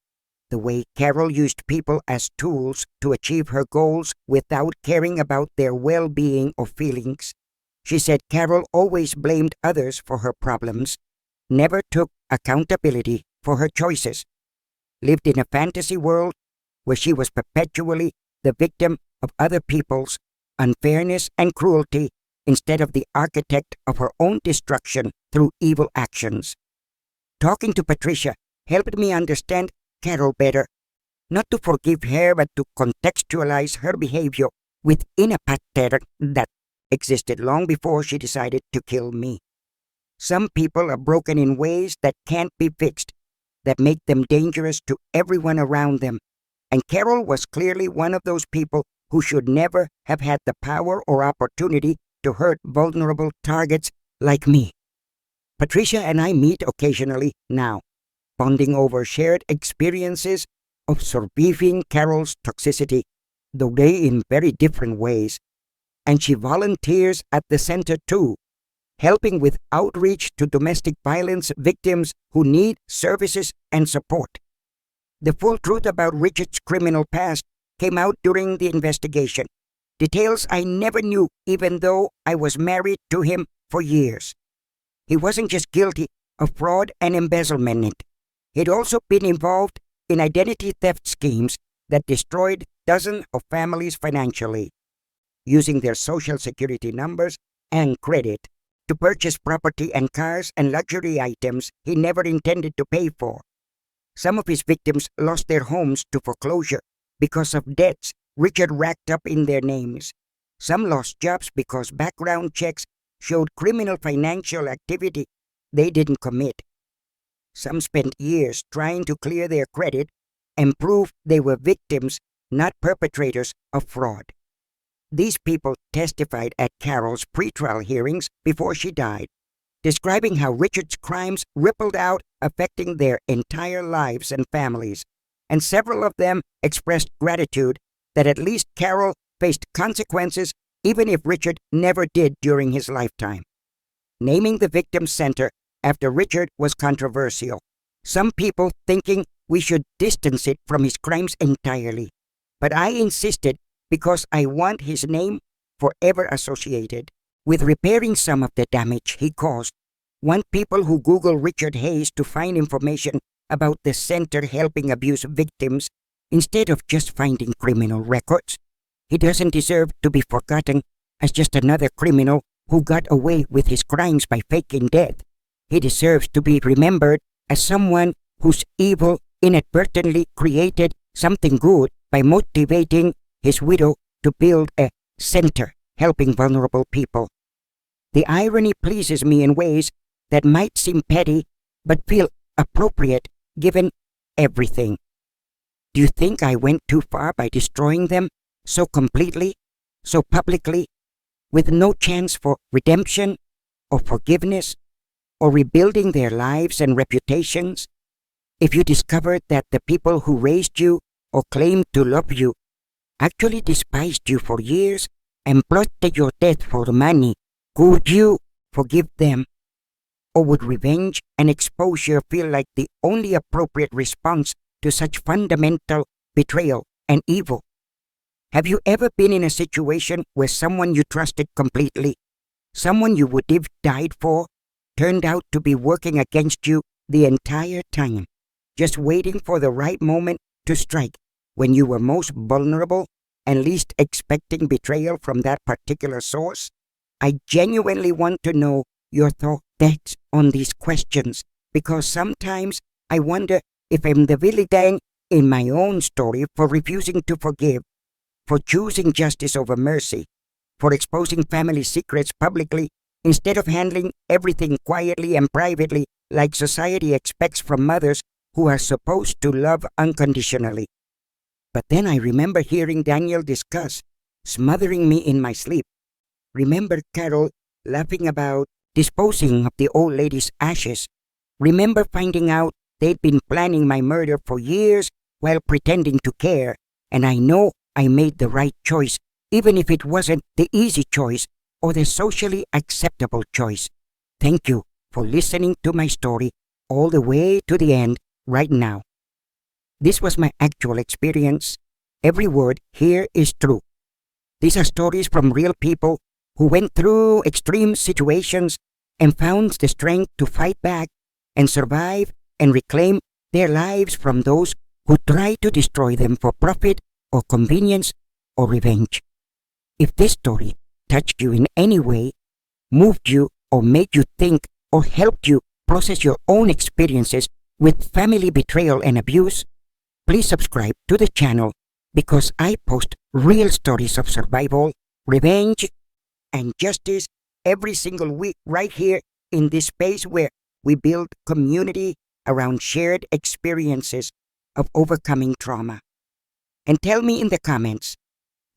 the way Carol used people as tools to achieve her goals without caring about their well-being or feelings. She said Carol always blamed others for her problems, never took accountability for her choices, lived in a fantasy world where she was perpetually the victim of other people's unfairness and cruelty instead of the architect of her own destruction through evil actions. Talking to Patricia helped me understand Carol better, not to forgive her but to contextualize her behavior within a pattern that existed long before she decided to kill me. Some people are broken in ways that can't be fixed, that make them dangerous to everyone around them, and Carol was clearly one of those people who should never have had the power or opportunity to hurt vulnerable targets like me. Patricia and I meet occasionally now, bonding over shared experiences of surviving Carol's toxicity, though they in very different ways. And she volunteers at the center too, helping with outreach to domestic violence victims who need services and support. The full truth about Richard's criminal past came out during the investigation, details I never knew even though I was married to him for years. He wasn't just guilty of fraud and embezzlement. He'd also been involved in identity theft schemes that destroyed dozens of families financially, using their social security numbers and credit to purchase property and cars and luxury items he never intended to pay for. Some of his victims lost their homes to foreclosure because of debts Richard racked up in their names. Some lost jobs because background checks showed criminal financial activity they didn't commit. Some spent years trying to clear their credit and prove they were victims, not perpetrators of fraud. These people testified at Carol's pretrial hearings before she died, describing how Richard's crimes rippled out, affecting their entire lives and families, and several of them expressed gratitude that at least Carol faced consequences even if Richard never did during his lifetime. Naming the victim center after Richard was controversial, some people thinking we should distance it from his crimes entirely. But I insisted because I want his name forever associated with repairing some of the damage he caused. Want people who Google Richard Hayes to find information about the center helping abuse victims instead of just finding criminal records. He doesn't deserve to be forgotten as just another criminal who got away with his crimes by faking death. He deserves to be remembered as someone whose evil inadvertently created something good by motivating his widow to build a center helping vulnerable people. The irony pleases me in ways that might seem petty but feel appropriate given everything. Do you think I went too far by destroying them so completely, so publicly, with no chance for redemption or forgiveness or rebuilding their lives and reputations? If you discovered that the people who raised you or claimed to love you actually despised you for years and plotted your death for money, could you forgive them? Or would revenge and exposure feel like the only appropriate response to such fundamental betrayal and evil? Have you ever been in a situation where someone you trusted completely, someone you would have died for, turned out to be working against you the entire time, just waiting for the right moment to strike when you were most vulnerable and least expecting betrayal from that particular source? I genuinely want to know your thoughts on these questions because sometimes I wonder if I'm the villain in my own story for refusing to forgive, for choosing justice over mercy, for exposing family secrets publicly instead of handling everything quietly and privately like society expects from mothers who are supposed to love unconditionally. But then I remember hearing Daniel discuss smothering me in my sleep. Remember Carol laughing about disposing of the old lady's ashes. Remember finding out they'd been planning my murder for years while pretending to care, and I know I made the right choice, even if it wasn't the easy choice or the socially acceptable choice. Thank you for listening to my story all the way to the end right now. This was my actual experience. Every word here is true. These are stories from real people who went through extreme situations and found the strength to fight back and survive and reclaim their lives from those who try to destroy them for profit or convenience or revenge. If this story touched you in any way, moved you or made you think or helped you process your own experiences with family betrayal and abuse, please subscribe to the channel because I post real stories of survival, revenge, and justice every single week right here in this space where we build community around shared experiences of overcoming trauma. And tell me in the comments,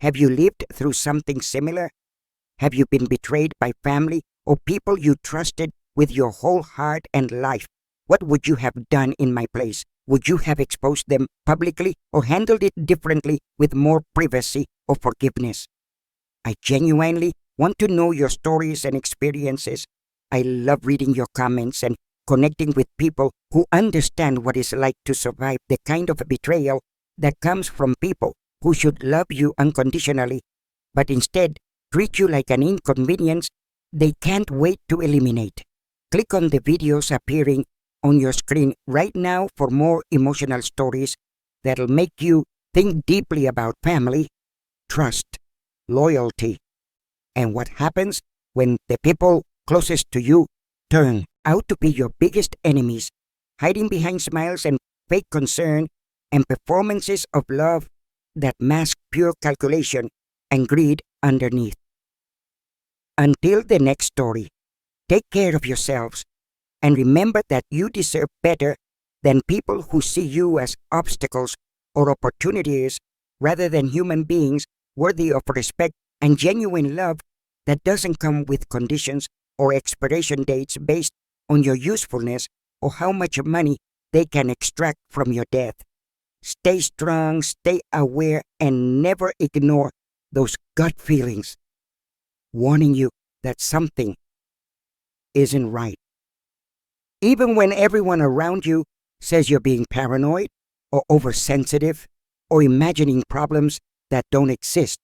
have you lived through something similar? Have you been betrayed by family or people you trusted with your whole heart and life? What would you have done in my place? Would you have exposed them publicly or handled it differently with more privacy or forgiveness? I genuinely want to know your stories and experiences. I love reading your comments and connecting with people who understand what it's like to survive the kind of betrayal that comes from people who should love you unconditionally, but instead treat you like an inconvenience they can't wait to eliminate. Click on the videos appearing on your screen right now for more emotional stories that'll make you think deeply about family, trust, loyalty, and what happens when the people closest to you turn out to be your biggest enemies, hiding behind smiles and fake concern and performances of love that mask pure calculation and greed underneath. Until the next story, take care of yourselves and remember that you deserve better than people who see you as obstacles or opportunities rather than human beings worthy of respect and genuine love that doesn't come with conditions or expiration dates based on your usefulness or how much money they can extract from your death. Stay strong, stay aware, and never ignore those gut feelings warning you that something isn't right. Even when everyone around you says you're being paranoid or oversensitive or imagining problems that don't exist,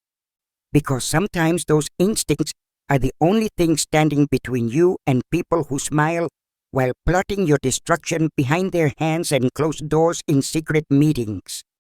because sometimes those instincts are the only thing standing between you and people who smile while plotting your destruction behind their hands and closed doors in secret meetings.